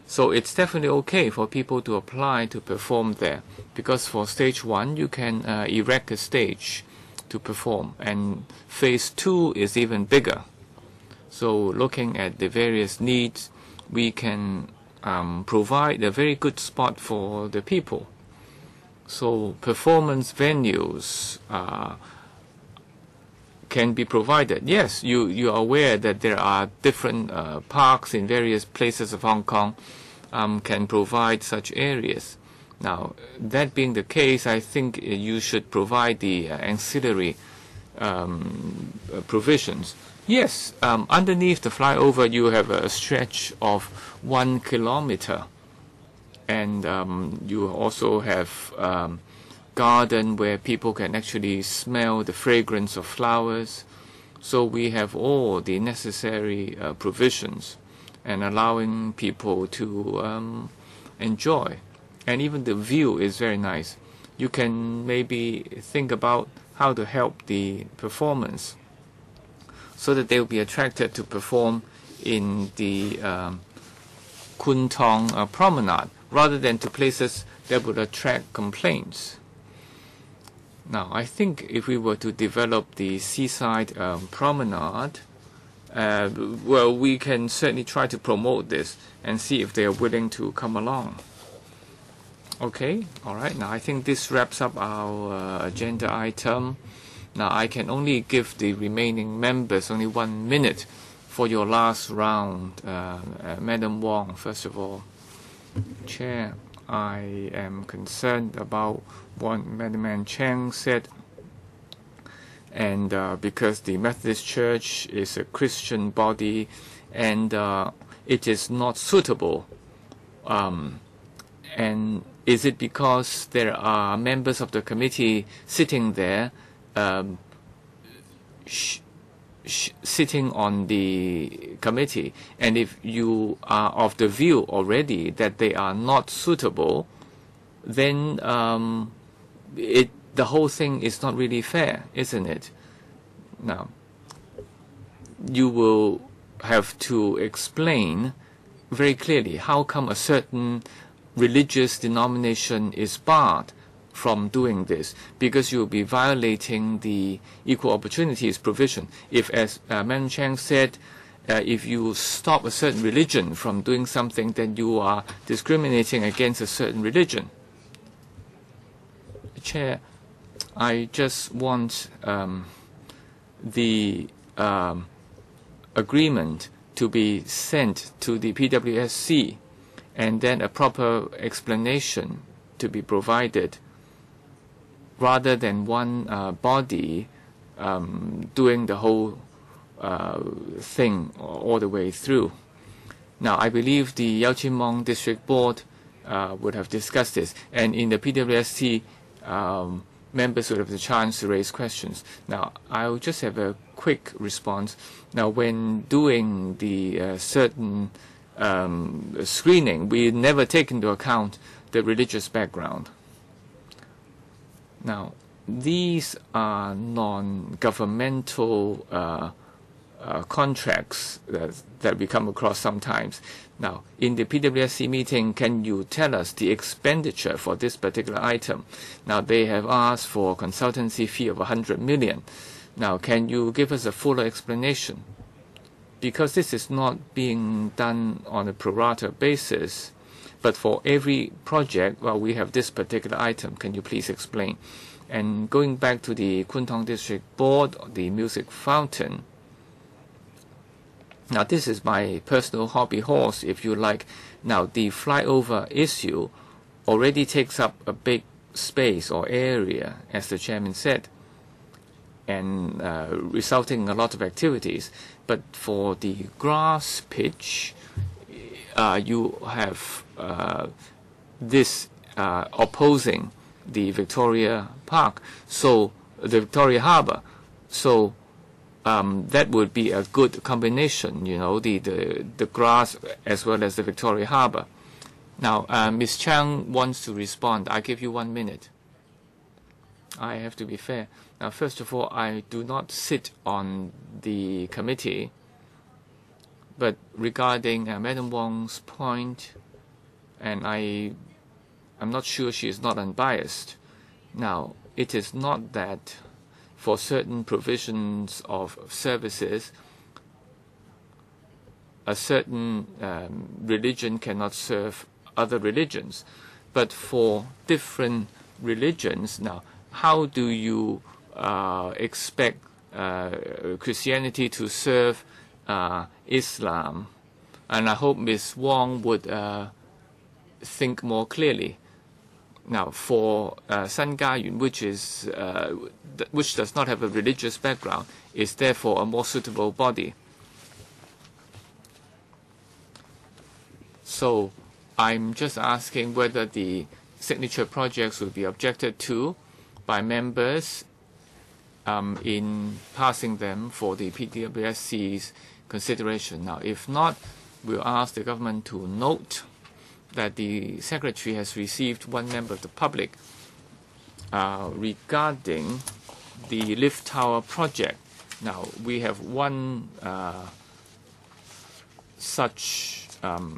So it's definitely okay for people to apply to perform there, because for stage 1, you can erect a stage to perform, and phase 2 is even bigger. So looking at the various needs, we can provide a very good spot for the people. So performance venues can be provided. Yes, you are aware that there are different parks in various places of Hong Kong can provide such areas. Now, that being the case, I think you should provide the ancillary provisions. Yes, underneath the flyover you have a stretch of 1 kilometer, and you also have garden where people can actually smell the fragrance of flowers. So we have all the necessary provisions and allowing people to enjoy. And even the view is very nice. You can maybe think about how to help the performance so that they will be attracted to perform in the Kwun Tong Promenade rather than to places that would attract complaints. Now, I think if we were to develop the seaside promenade, well, we can certainly try to promote this and see if they are willing to come along. Okay, all right. Now, I think this wraps up our agenda item. Now, I can only give the remaining members only 1 minute for your last round. Madam Wong, first of all. Chair, I am concerned about what Madam Ann Cheng said, and because the Methodist Church is a Christian body, and it is not suitable. And is it because there are members of the committee sitting there, sitting on the committee, and if you are of the view already that they are not suitable, then the whole thing is not really fair, isn't it? Now, you will have to explain very clearly how come a certain religious denomination is barred from doing this, because you will be violating the equal opportunities provision. If, as Madam Cheng said, if you stop a certain religion from doing something, then you are discriminating against a certain religion. Chair, I just want the agreement to be sent to the PWSC, and then a proper explanation to be provided, rather than one body doing the whole thing all the way through. Now, I believe the Yau Chin Mong District Board would have discussed this, and in the PWSC, members would have the chance to raise questions. Now, I'll just have a quick response. Now, when doing the certain screening, we never take into account the religious background. Now, these are non-governmental contracts that we come across sometimes. Now, in the PWSC meeting, can you tell us the expenditure for this particular item? Now, they have asked for a consultancy fee of 100 million. Now, can you give us a fuller explanation? Because this is not being done on a pro rata basis, but for every project, well, we have this particular item. Can you please explain? And going back to the Kwun Tong District Board, the music fountain. Now, this is my personal hobby horse, if you like. Now, the flyover issue already takes up a big space or area, as the chairman said, and resulting in a lot of activities. But for the grass pitch, you have this opposing the Victoria Park, so the Victoria Harbour. So that would be a good combination, you know, the grass as well as the Victoria Harbour. Now, Ms. Chang wants to respond. I give you 1 minute. I have to be fair. Now, first of all, I do not sit on the committee, but regarding Madam Wong's point, and I'm not sure she is not unbiased. Now, it is not that for certain provisions of services, a certain religion cannot serve other religions. But for different religions, now, how do you expect Christianity to serve Islam? And I hope Ms. Wong would think more clearly. Now, for San Ga Yun, which does not have a religious background, is therefore a more suitable body. So I'm just asking whether the signature projects will be objected to by members in passing them for the PWSC's consideration. Now, if not, we'll ask the government to note that the Secretary has received one member of the public regarding the lift tower project. Now, we have one such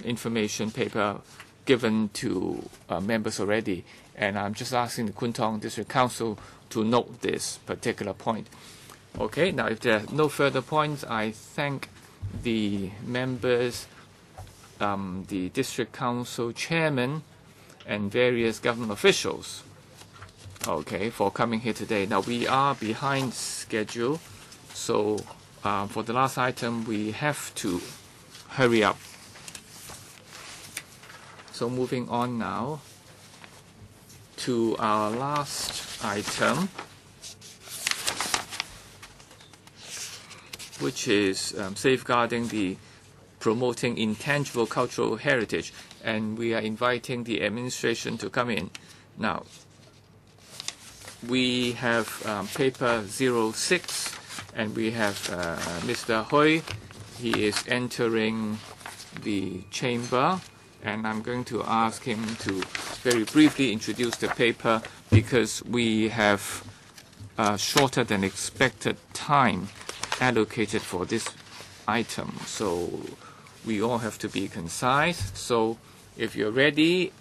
information paper given to members already, and I'm just asking the Kwan District Council to note this particular point. Okay, now if there are no further points, I thank the members, the District Council Chairman, and various government officials, okay, for coming here today. Now we are behind schedule, so for the last item we have to hurry up. So moving on now to our last item, which is safeguarding the promoting intangible cultural heritage, and we are inviting the administration to come in. Now, we have paper 06, and we have Mr. Hui. He is entering the chamber, and I'm going to ask him to very briefly introduce the paper because we have shorter than expected time allocated for this item. So we all have to be concise. So if you're ready,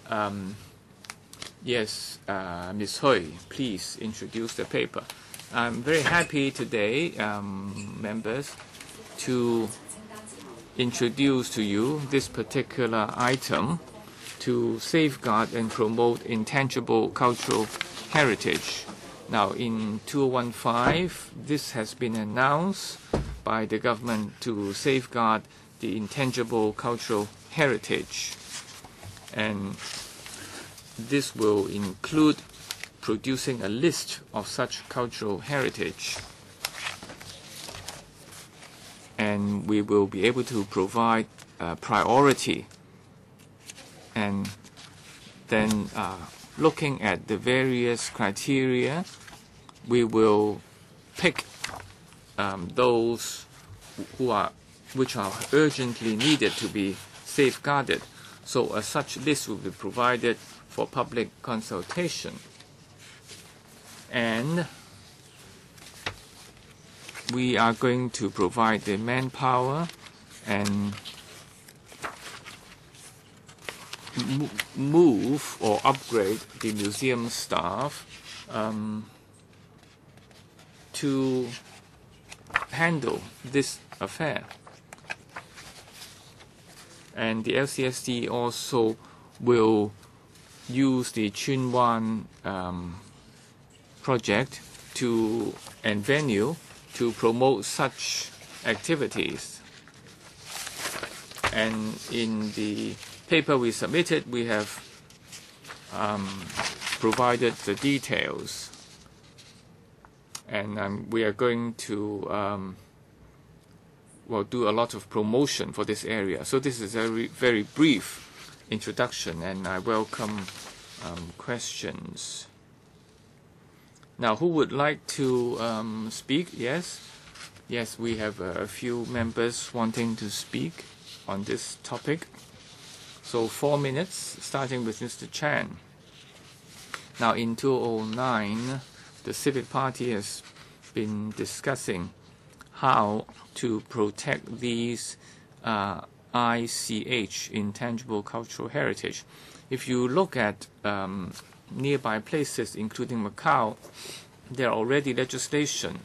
yes, Ms. Hui, please introduce the paper. I'm very happy today, members, to introduce to you this particular item to safeguard and promote intangible cultural heritage. Now, in 2015, this has been announced by the government to safeguard the intangible cultural heritage. And this will include producing a list of such cultural heritage. And we will be able to provide priority. And then looking at the various criteria, we will pick those which are urgently needed to be safeguarded. So such list will be provided for public consultation. And we are going to provide the manpower and move or upgrade the museum staff to handle this affair. And the LCSD also will use the Kwan project and venue to promote such activities. And in the paper we submitted, we have provided the details. And we are going to do a lot of promotion for this area. So this is a very brief introduction, and I welcome questions. Now, who would like to speak? Yes? Yes, we have a few members wanting to speak on this topic. So 4 minutes, starting with Mr. Chan. Now, in 2009, the Civic Party has been discussing how to protect these ICH, intangible cultural heritage. If you look at nearby places, including Macau, there are already legislation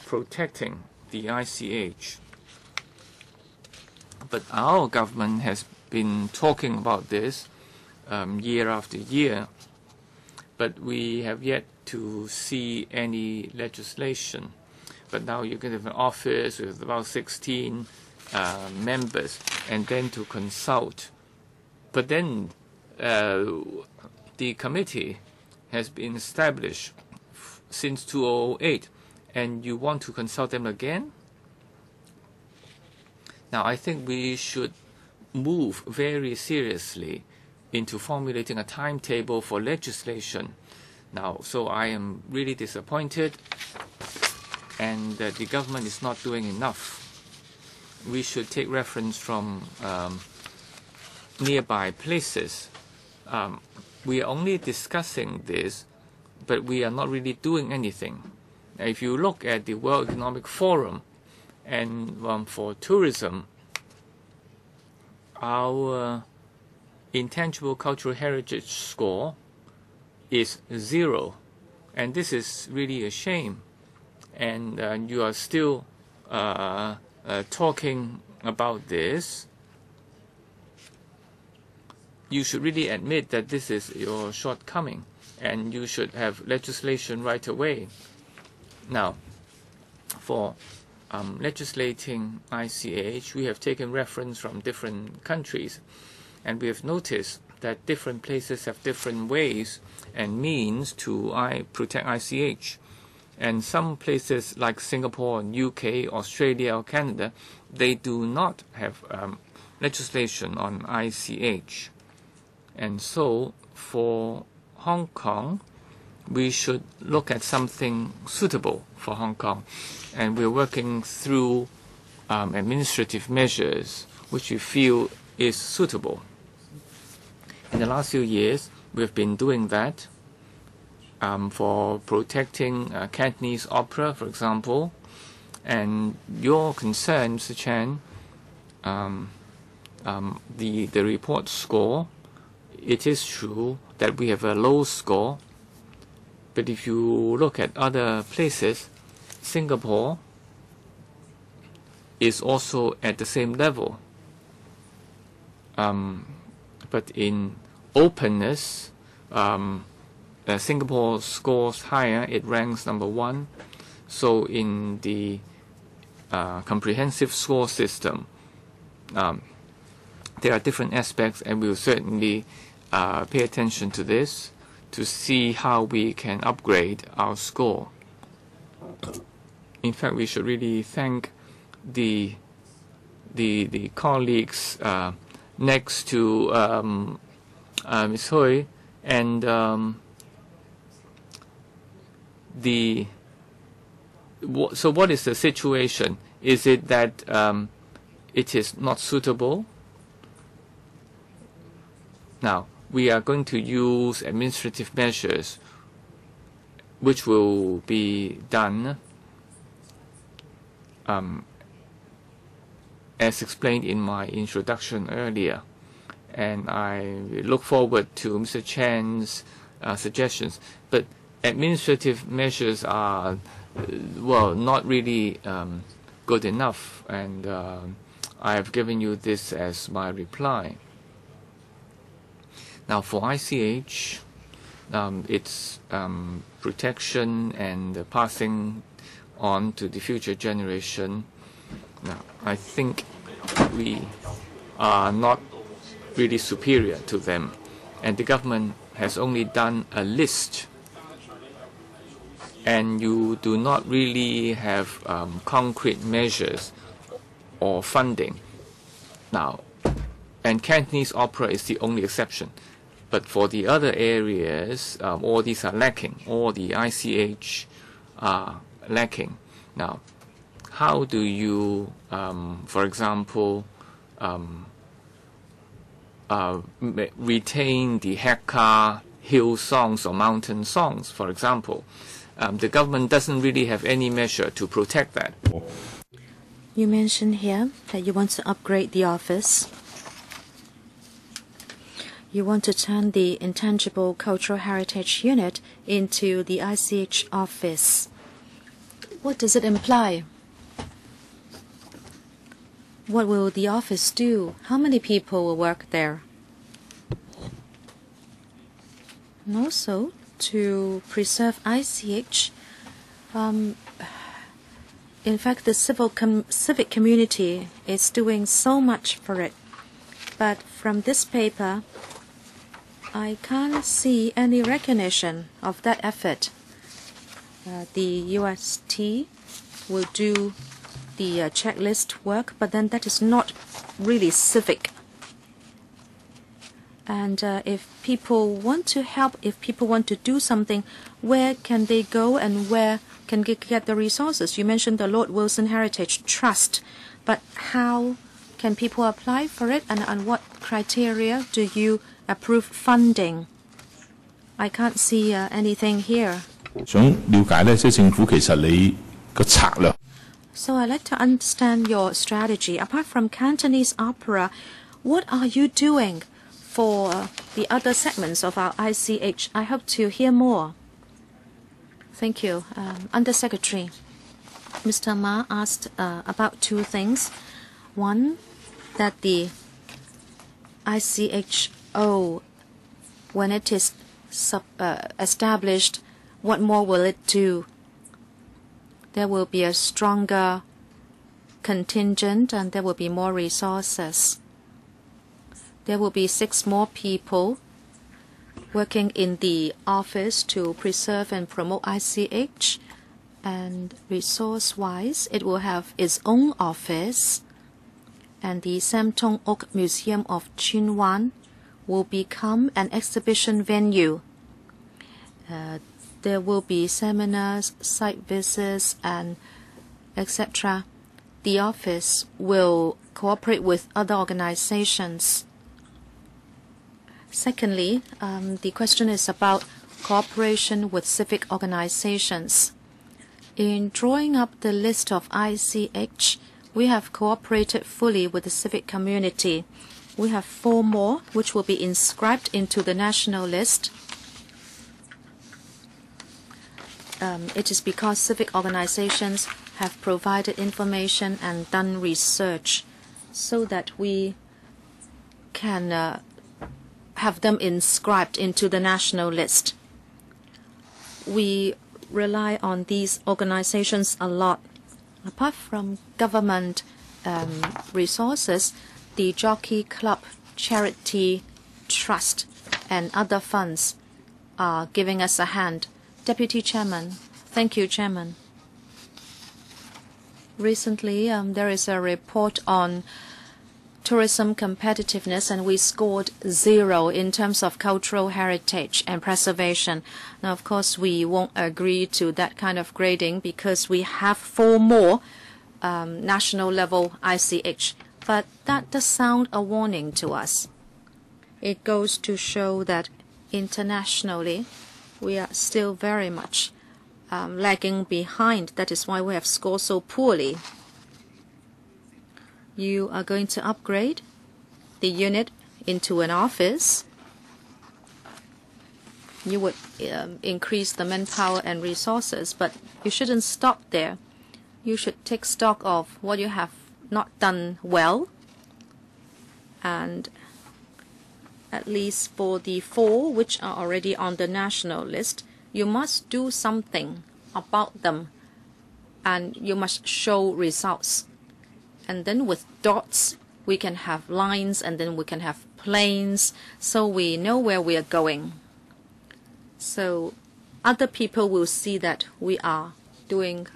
protecting the ICH. But our government has been talking about this year after year, but we have yet to see any legislation. But now you're going to have an office with about 16 members, and then to consult. But then the committee has been established since 2008, and you want to consult them again? Now, I think we should move very seriously into formulating a timetable for legislation. Now, so I am really disappointed, and the government is not doing enough. We should take reference from nearby places. We are only discussing this, but we are not really doing anything. If you look at the World Economic Forum and for tourism, our intangible cultural heritage score is 0. And this is really a shame. And you are still talking about this. You should really admit that this is your shortcoming, and you should have legislation right away. Now, for legislating ICH, we have taken reference from different countries, and we have noticed that different places have different ways and means to protect ICH. And some places like Singapore and UK, Australia or Canada, they do not have legislation on ICH. And so for Hong Kong, we should look at something suitable for Hong Kong. And we're working through administrative measures which we feel is suitable. In the last few years, we've been doing that for protecting Cantonese opera, for example. And your concern, Mr. Chan, the report score, it is true that we have a low score, but if you look at other places, Singapore is also at the same level. But in openness, Singapore scores higher, it ranks number 1. So in the comprehensive score system, there are different aspects, and we will certainly pay attention to this to see how we can upgrade our score. In fact, we should really thank the colleagues next to Ms. Hui, and so what is the situation? Is it that it is not suitable? Now, we are going to use administrative measures which will be done as explained in my introduction earlier. And I look forward to Mr. Chan's suggestions. But administrative measures are, well, not really good enough. And I have given you this as my reply. Now, for ICH, its protection and passing on to the future generation, now, I think we are not really superior to them. And the government has only done a list. And you do not really have concrete measures or funding. Now, and Cantonese opera is the only exception. But for the other areas, all these are lacking. All the ICH are lacking. Now, how do you, for example, retain the Hakka hill songs or mountain songs, for example? The government doesn't really have any measure to protect that. You mentioned here that you want to upgrade the office. You want to turn the Intangible Cultural Heritage Unit into the ICH office. What does it imply? What will the office do? How many people will work there? And also, to preserve ICH, in fact, the civic community is doing so much for it. But from this paper, I can't see any recognition of that effort. The UST will do the checklist work, but then that is not really civic. And if people want to help, if people want to do something, where can they go and where can they get the resources? You mentioned the Lord Wilson Heritage Trust, but how can people apply for it, and on what criteria do you approve funding? I can't see anything here. So I'd like to understand your strategy. Apart from Cantonese opera, what are you doing For the other segments of our ICH, I hope to hear more. Thank you. Undersecretary, Mr. Ma asked about two things. One, that the ICHO, when it is established, what more will it do? There will be a stronger contingent and there will be more resources. There will be 6 more people working in the office to preserve and promote ICH. And resource-wise, it will have its own office. And the Samtong Oak Museum of Chinwan will become an exhibition venue. There will be seminars, site visits, and etc. The office will cooperate with other organizations. Secondly, the question is about cooperation with civic organizations. In drawing up the list of ICH, we have cooperated fully with the civic community. We have 4 more which will be inscribed into the national list. It is because civic organizations have provided information and done research so that we can have them inscribed into the national list. We rely on these organizations a lot. Apart from government resources, the Jockey Club, Charity Trust, and other funds are giving us a hand. Deputy Chairman. Thank you, Chairman. Recently, there is a report on tourism competitiveness, and we scored 0 in terms of cultural heritage and preservation. Now, of course, we won't agree to that kind of grading because we have 4 more national level ICH. But that does sound a warning to us. It goes to show that internationally, we are still very much lagging behind. That is why we have scored so poorly. You are going to upgrade the unit into an office. You would increase the manpower and resources, but you shouldn't stop there. You should take stock of what you have not done well, and at least for the 4 which are already on the national list, you must do something about them and you must show results. And then with dots, we can have lines, and then we can have planes, so we know where we are going. So other people will see that we are doing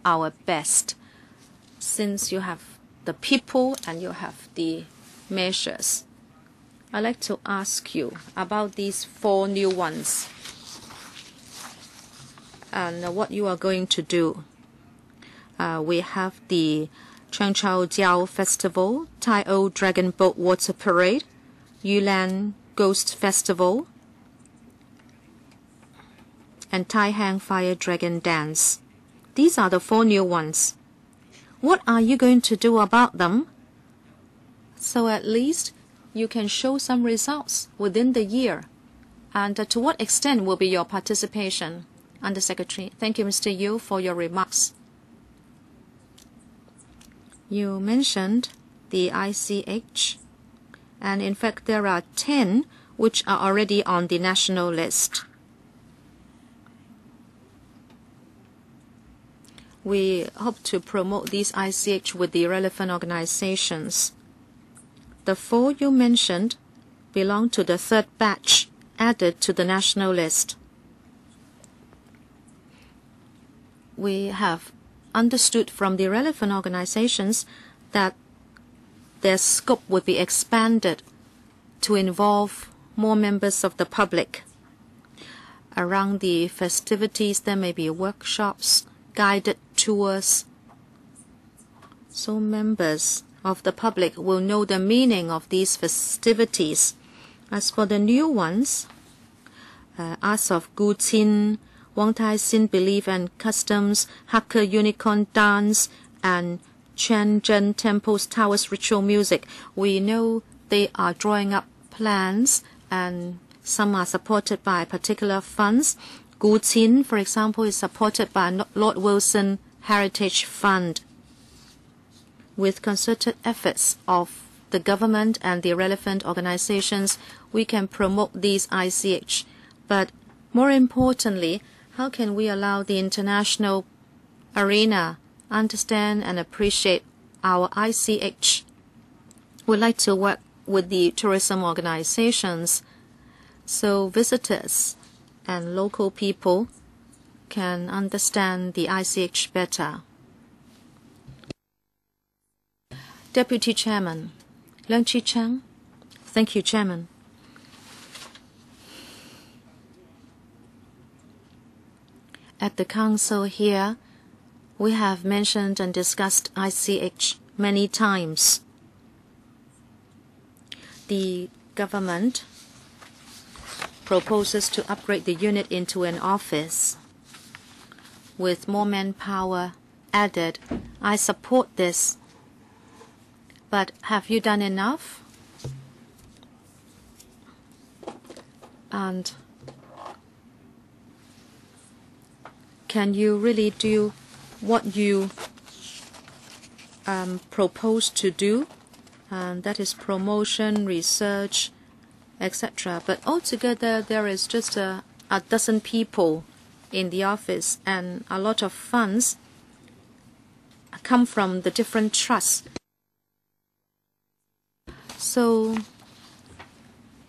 our best, since you have the people and you have the measures. I'd like to ask you about these 4 new ones and what you are going to do. We have the Chang Chao Jiao Festival, Tai O Dragon Boat Water Parade, Yulan Ghost Festival, and Tai Hang Fire Dragon Dance. These are the 4 new ones. What are you going to do about them? So at least you can show some results within the year. And to what extent will be your participation? Undersecretary. Thank you, Mr. Yu, for your remarks. You mentioned the ICH, and in fact there are 10 which are already on the national list. We hope to promote these ICH with the relevant organizations. The 4 you mentioned belong to the 3rd batch added to the national list. We have understood from the relevant organizations that their scope would be expanded to involve more members of the public. Around the festivities, there may be workshops, guided tours, so members of the public will know the meaning of these festivities. As for the new ones, Arts of Gu Qin, Wang Tai Sin Belief and Customs, Hakka Unicorn Dance, and Chen Zhen Temple's Taoist Ritual Music, we know they are drawing up plans, and some are supported by particular funds. Gu Qin, for example, is supported by Lord Wilson Heritage Fund. With concerted efforts of the government and the relevant organizations, we can promote these ICH. But more importantly, how can we allow the international arena understand and appreciate our ICH? We'd like to work with the tourism organizations so visitors and local people can understand the ICH better. Deputy Chairman, Leung Chi-chang. Thank you, Chairman. At the Council here, we have mentioned and discussed ICH many times. The government proposes to upgrade the unit into an office with more manpower added. I support this. But have you done enough? And can you really do what you propose to do? And that is promotion, research, etc. But altogether, there is just a dozen people in the office, and a lot of funds come from the different trusts. So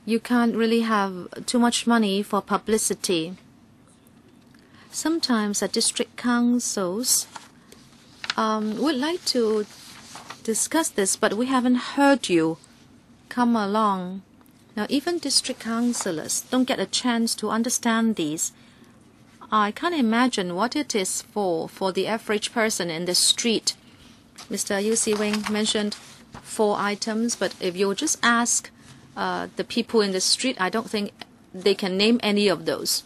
you can't really have too much money for publicity. Sometimes at district councils would like to discuss this, but we haven't heard you come along. Now, even district councillors don't get a chance to understand these. I can't imagine what it is for the average person in the street. Mr. Yu Si-wing mentioned 4 items, but if you just ask the people in the street, I don't think they can name any of those.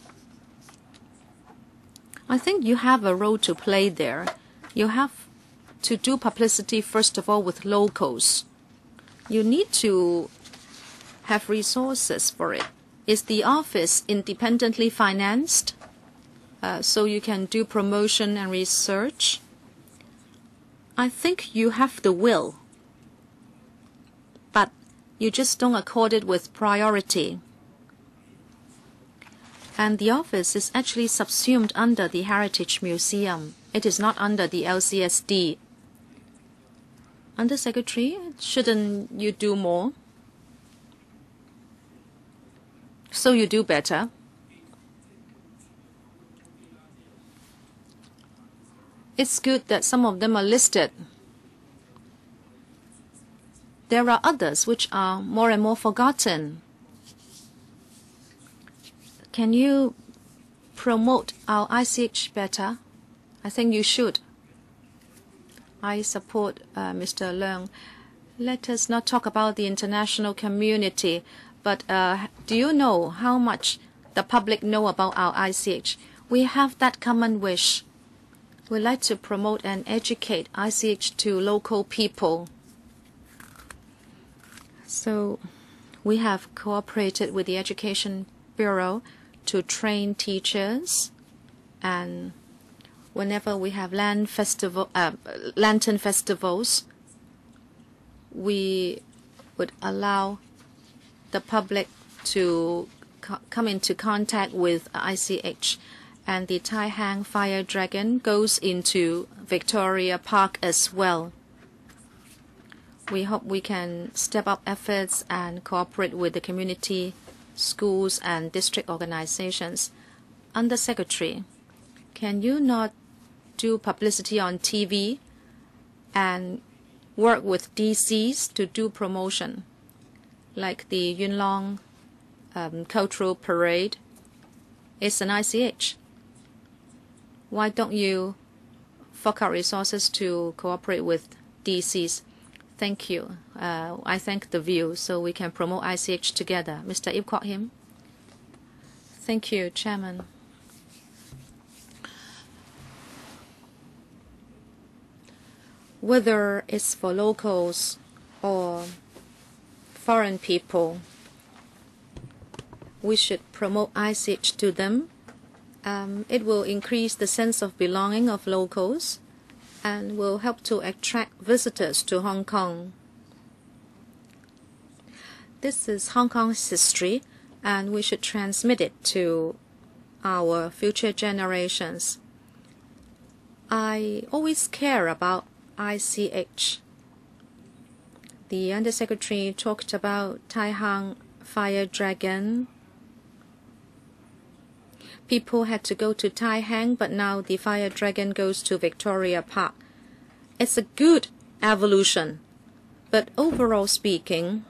I think you have a role to play there. You have to do publicity, first of all, with locals. You need to have resources for it. Is the office independently financed so you can do promotion and research? I think you have the will, but you just don't accord it with priority. And the office is actually subsumed under the Heritage Museum. It is not under the LCSD. Under Secretary, shouldn't you do more? So you do better. It's good that some of them are listed. There are others which are more and more forgotten. Can you promote our ICH better? I think you should. I support Mr. Leung. Let us not talk about the international community, but do you know how much the public know about our ICH? We have that common wish. We like to promote and educate ICH to local people. So we have cooperated with the Education Bureau to train teachers, and whenever we have lantern festivals, we would allow the public to come into contact with ICH. And the Tai Hang Fire Dragon goes into Victoria Park as well. We hope we can step up efforts and cooperate with the community, schools, and district organizations. Under Secretary, can you not do publicity on TV and work with DCs to do promotion, like the Yuen Long Cultural Parade? It's an ICH. Why don't you fork out resources to cooperate with DCs? Thank you. I thank the view, so we can promote ICH together. Mr. Ip Kwok Him. Thank you, Chairman. Whether it's for locals or foreign people, we should promote ICH to them. It will increase the sense of belonging of locals and will help to attract visitors to Hong Kong. This is Hong Kong's history, and we should transmit it to our future generations. I always care about ICH. The Undersecretary talked about Tai Hang Fire Dragon. People had to go to Tai Hang, but now the Fire Dragon goes to Victoria Park. It's a good evolution, but overall speaking,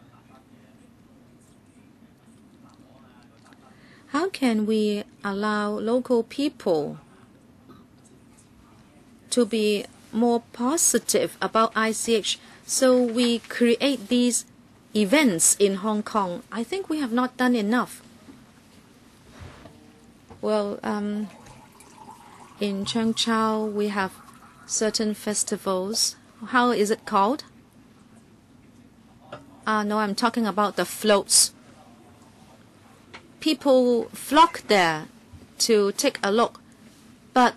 how can we allow local people to be more positive about ICH so we create these events in Hong Kong? I think we have not done enough. Well, in Cheung Chau, we have certain festivals. How is it called? No, I'm talking about the floats. People flock there to take a look, but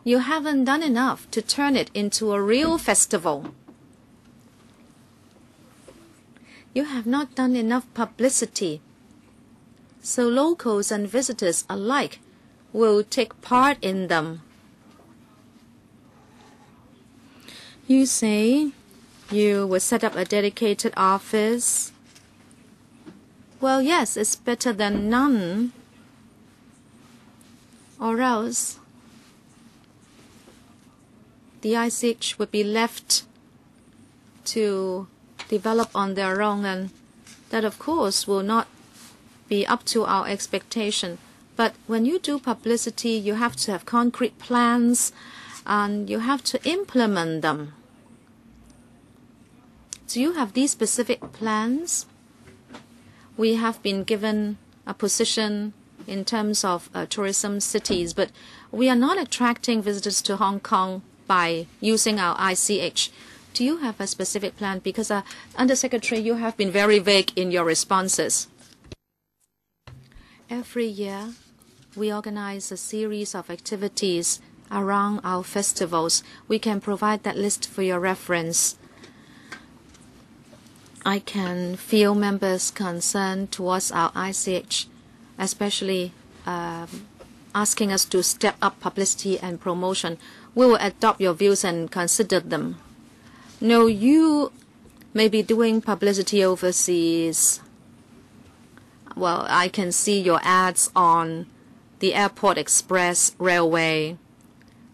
you haven't done enough to turn it into a real festival. You have not done enough publicity, so locals and visitors alike will take part in them. You say you will set up a dedicated office. Well, yes, it's better than none. Or else the ICH would be left to develop on their own, and that, of course, will not be up to our expectation. But when you do publicity, you have to have concrete plans, and you have to implement them. Do you have these specific plans? We have been given a position in terms of tourism cities, but we are not attracting visitors to Hong Kong by using our ICH. Do you have a specific plan? Because Undersecretary, you have been very vague in your responses. Every year, we organize a series of activities around our festivals. We can provide that list for your reference. I can feel members' concern towards our ICH, especially asking us to step up publicity and promotion. We will adopt your views and consider them. No, you may be doing publicity overseas. Well, I can see your ads on the Airport Express Railway.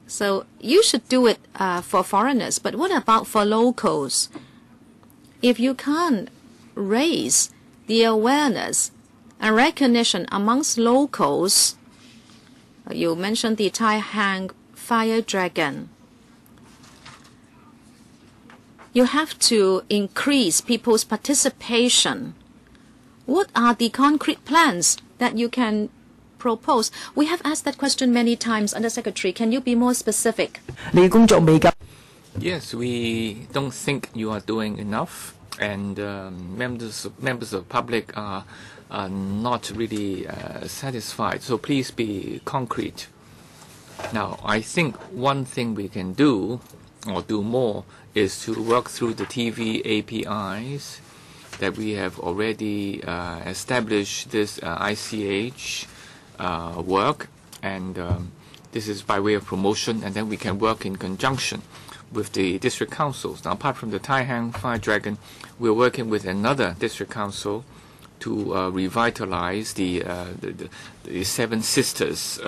So you should do it for foreigners. But what about for locals? If you can't raise the awareness and recognition amongst locals, you mentioned the Tai Hang Fire Dragon. You have to increase people's participation. What are the concrete plans that you can propose? We have asked that question many times, Undersecretary. Can you be more specific? Yes, we don't think you are doing enough, and members of public are not really satisfied. So please be concrete. Now, I think one thing we can do, or do more, is to work through the TV APIs that we have already established this ICH work, and this is by way of promotion, and then we can work in conjunction with the district councils. Now, apart from the Tai Hang Fire Dragon, we're working with another district council to revitalize the Seven Sisters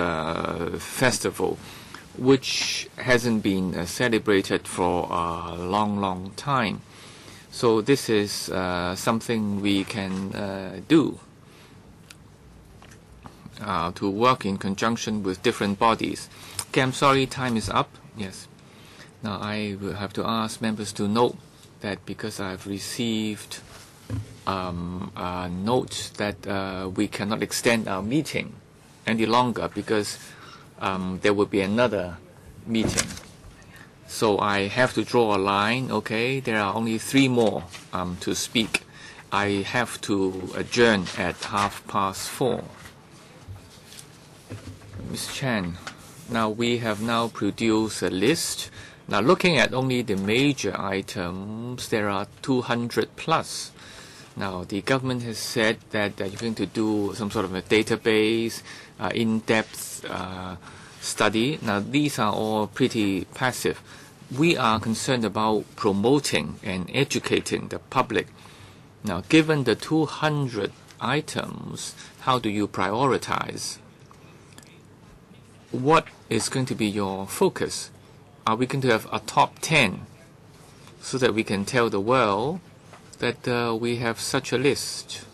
Festival, which hasn't been celebrated for a long time. So this is something we can do to work in conjunction with different bodies. Okay, I'm sorry, time is up. Yes. Now I will have to ask members to note that because I've received a note that we cannot extend our meeting any longer because there will be another meeting. So I have to draw a line. Okay, there are only 3 more to speak, I have to adjourn at 4:30. Ms. Chan, now we have now produced a list. Now looking at only the major items, there are 200 plus. Now the government has said that you're going to do some sort of a database, in-depth study. Now these are all pretty passive. We are concerned about promoting and educating the public. Now given the 200 items, how do you prioritize? What is going to be your focus? Are we going to have a top 10 so that we can tell the world that we have such a list?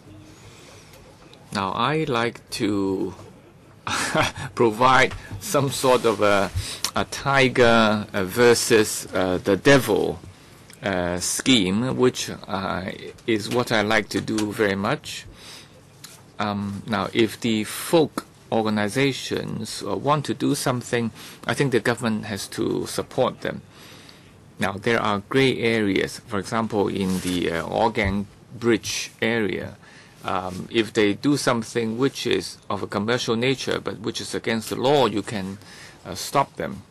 Now, I like to provide some sort of a tiger versus the devil scheme, which is what I like to do very much. Now, if the folk organizations want to do something, I think the government has to support them. Now, there are gray areas. For example, in the Organ Bridge area, if they do something which is of a commercial nature but which is against the law, you can stop them.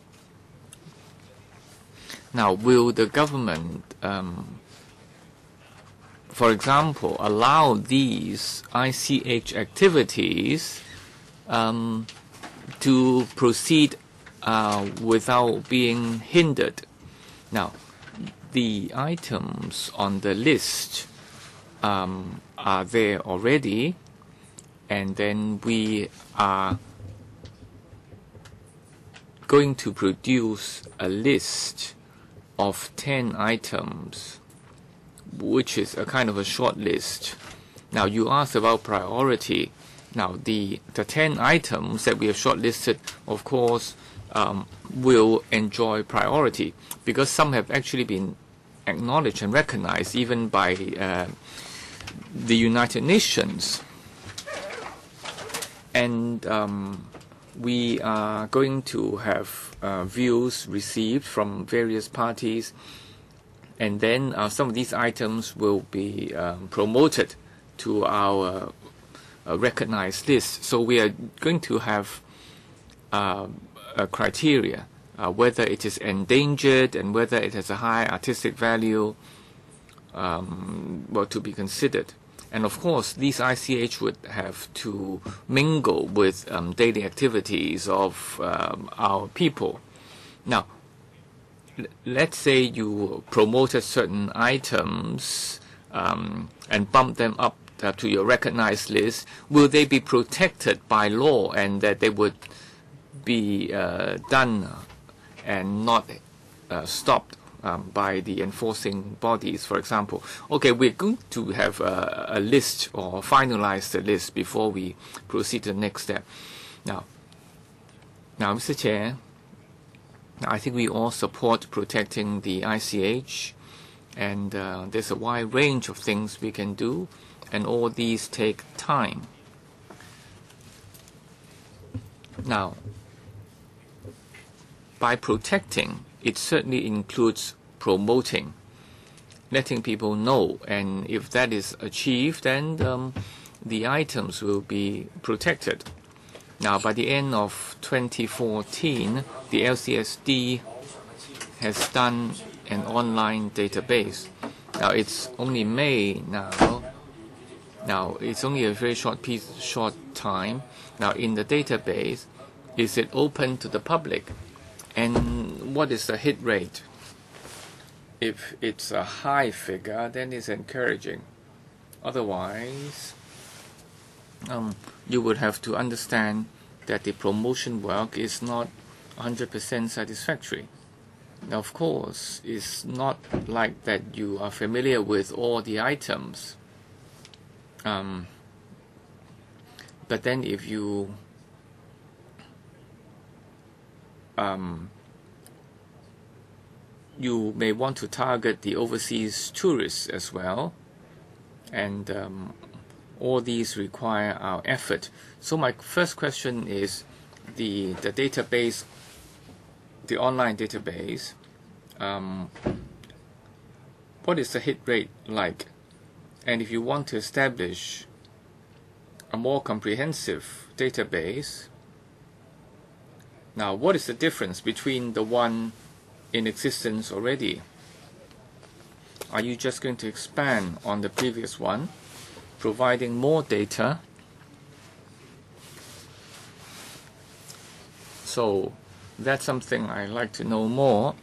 Now, will the government, for example, allow these ICH activities to proceed without being hindered? Now, the items on the list are there already, and then we are going to produce a list of 10 items, which is a kind of a short list. Now, you asked about priority. Now, the 10 items that we have shortlisted, of course, will enjoy priority because some have actually been acknowledged and recognized even by the United Nations. And we are going to have views received from various parties, and then some of these items will be promoted to our recognized list. So we are going to have a criteria, whether it is endangered and whether it has a high artistic value, to be considered. And of course, these ICH would have to mingle with daily activities of our people. Now, let's say you promoted certain items and bump them up to your recognized list. Will they be protected by law, and that they would be done and not stopped by the enforcing bodies? For example, okay, we're going to have a list or finalize the list before we proceed to the next step. Now, Mr. Chair, I think we all support protecting the ICH, and there's a wide range of things we can do, and all these take time. Now, by protecting, it certainly includes promoting, letting people know, and if that is achieved, then the items will be protected. Now, by the end of 2014, the LCSD has done an online database. Now, it's only May now. Now, it's only a very short time. Now, in the database, is it open to the public? And what is the hit rate? If it's a high figure, then it's encouraging. Otherwise, you would have to understand that the promotion work is not 100% satisfactory. Now, of course, it's not like that you are familiar with all the items. But then if you you may want to target the overseas tourists as well, and all these require our effort. So my first question is the database, the online database, what is the hit rate like? And if you want to establish a more comprehensive database, now what is the difference between the one in existence already? Are you just going to expand on the previous one, providing more data? So that's something I'd like to know more.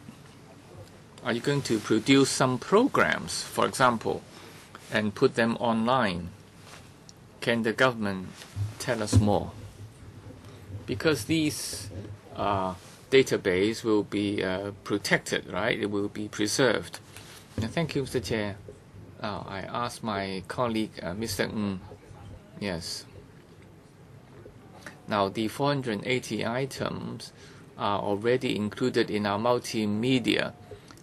Are you going to produce some programs, for example, and put them online? Can the government tell us more? Because these database will be protected, right? It will be preserved. Thank you, Mr. Chair. I asked my colleague, Mr. Ng. Yes. Now, the 480 items are already included in our multimedia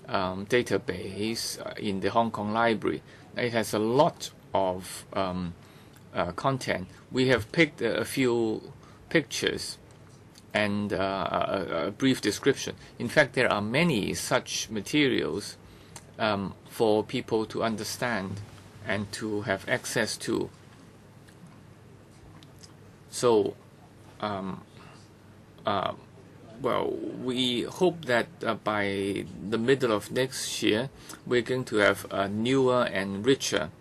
database in the Hong Kong Library. It has a lot of content. We have picked a few pictures and a brief description. In fact, there are many such materials for people to understand and to have access to. So, well, we hope that by the middle of next year, we're going to have a newer and richer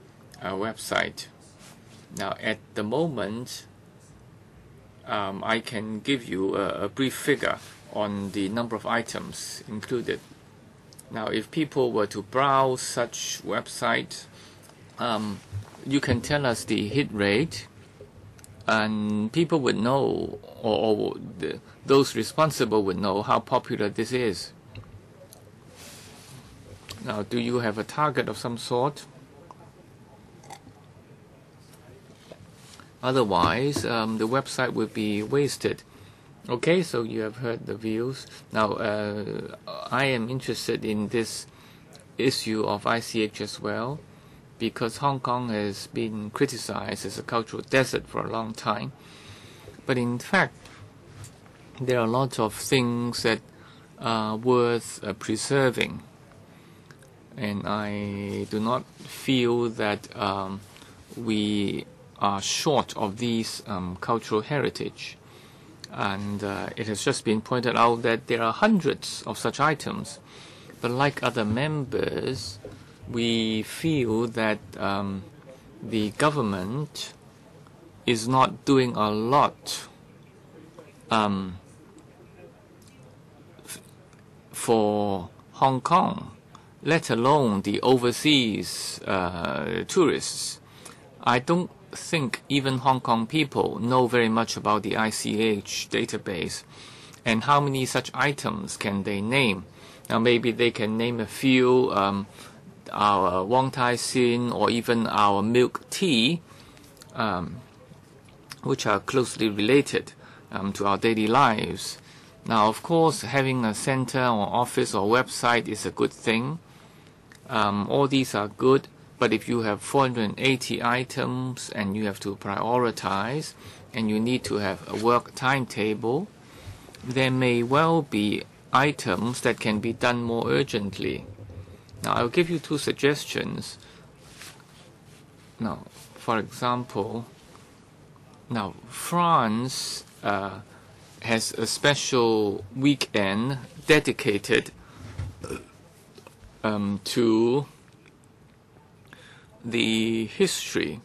website. Now, at the moment, I can give you a brief figure on the number of items included. Now, if people were to browse such websites, you can tell us the hit rate, and people would know, or those responsible would know how popular this is. Now, do you have a target of some sort? Otherwise, the website would be wasted. Okay, so you have heard the views. Now, I am interested in this issue of ICH as well, because Hong Kong has been criticized as a cultural desert for a long time. But in fact, there are lots of things that are worth preserving. And I do not feel that we are short of these cultural heritage. And it has just been pointed out that there are hundreds of such items. But like other members, we feel that the government is not doing a lot for Hong Kong, let alone the overseas tourists. I don't think even Hong Kong people know very much about the ICH database. And how many such items can they name? Now, maybe they can name a few, our Wong Tai Sin or even our milk tea, which are closely related to our daily lives. Now, of course, having a center or office or website is a good thing. All these are good, but if you have 480 items and you have to prioritize and you need to have a work timetable, there may well be items that can be done more urgently. Now, I'll give you two suggestions. Now, for example, now France has a special weekend dedicated to the history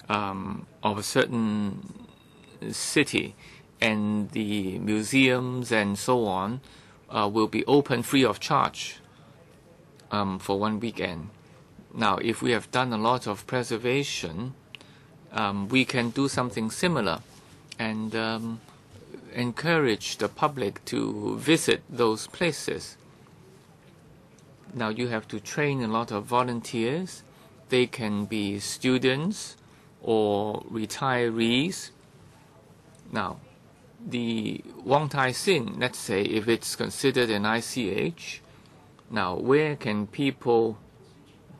of a certain city, and the museums and so on will be open free of charge for one weekend. Now, if we have done a lot of preservation, we can do something similar and encourage the public to visit those places. Now, you have to train a lot of volunteers. They can be students or retirees. Now, the Wong Tai Sin, let's say, if it's considered an ICH, now where can people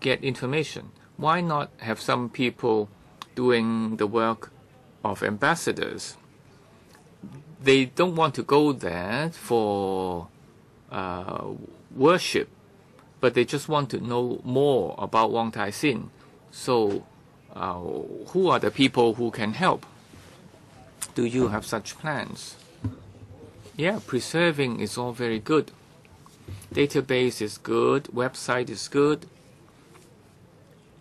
get information? Why not have some people doing the work of ambassadors? They don't want to go there for worship, but they just want to know more about Wong Tai Sin. So who are the people who can help? Do you have such plans? Yeah, preserving is all very good. Database is good, website is good.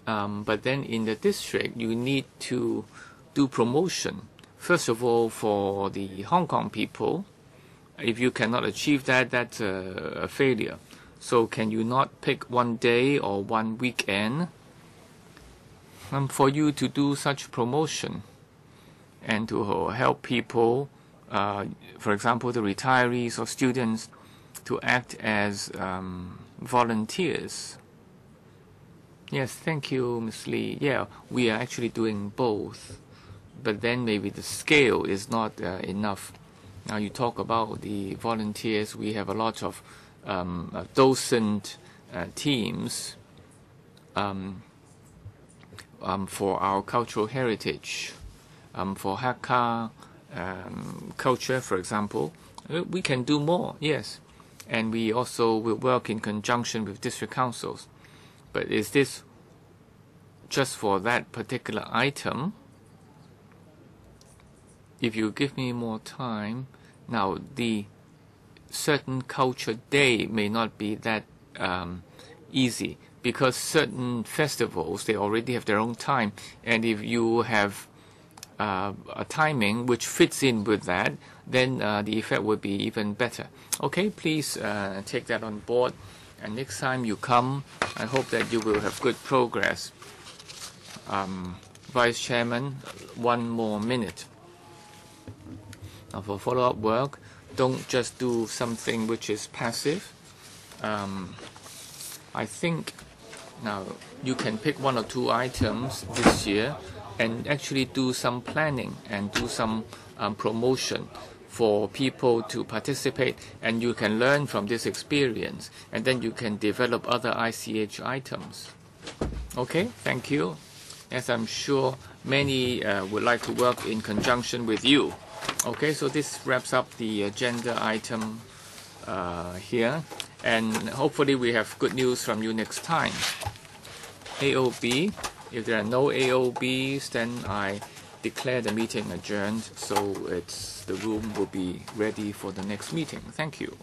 But then in the district, you need to do promotion. First of all, for the Hong Kong people, if you cannot achieve that, that's a failure. So can you not pick one day or one weekend for you to do such promotion and to help people, for example, the retirees or students, to act as volunteers? Yes, thank you, Ms. Lee. Yeah, we are actually doing both, but then maybe the scale is not enough. Now you talk about the volunteers. We have a lot of docent teams for our cultural heritage, for Hakka culture, for example. We can do more, yes. And we also will work in conjunction with district councils. But is this just for that particular item? If you give me more time, now the certain culture day may not be that easy, because certain festivals, they already have their own time. And if you have a timing which fits in with that, then the effect would be even better. Okay, please take that on board. And next time you come, I hope that you will have good progress. Vice Chairman, one more minute. Now for follow-up work, don't just do something which is passive. I think now you can pick one or two items this year and actually do some planning and do some promotion for people to participate, and you can learn from this experience, and then you can develop other ICH items. Okay, thank you. As I'm sure many would like to work in conjunction with you. Okay, so this wraps up the agenda item here, and hopefully we have good news from you next time. AOB, if there are no AOBs, then I declare the meeting adjourned, so the room will be ready for the next meeting. Thank you.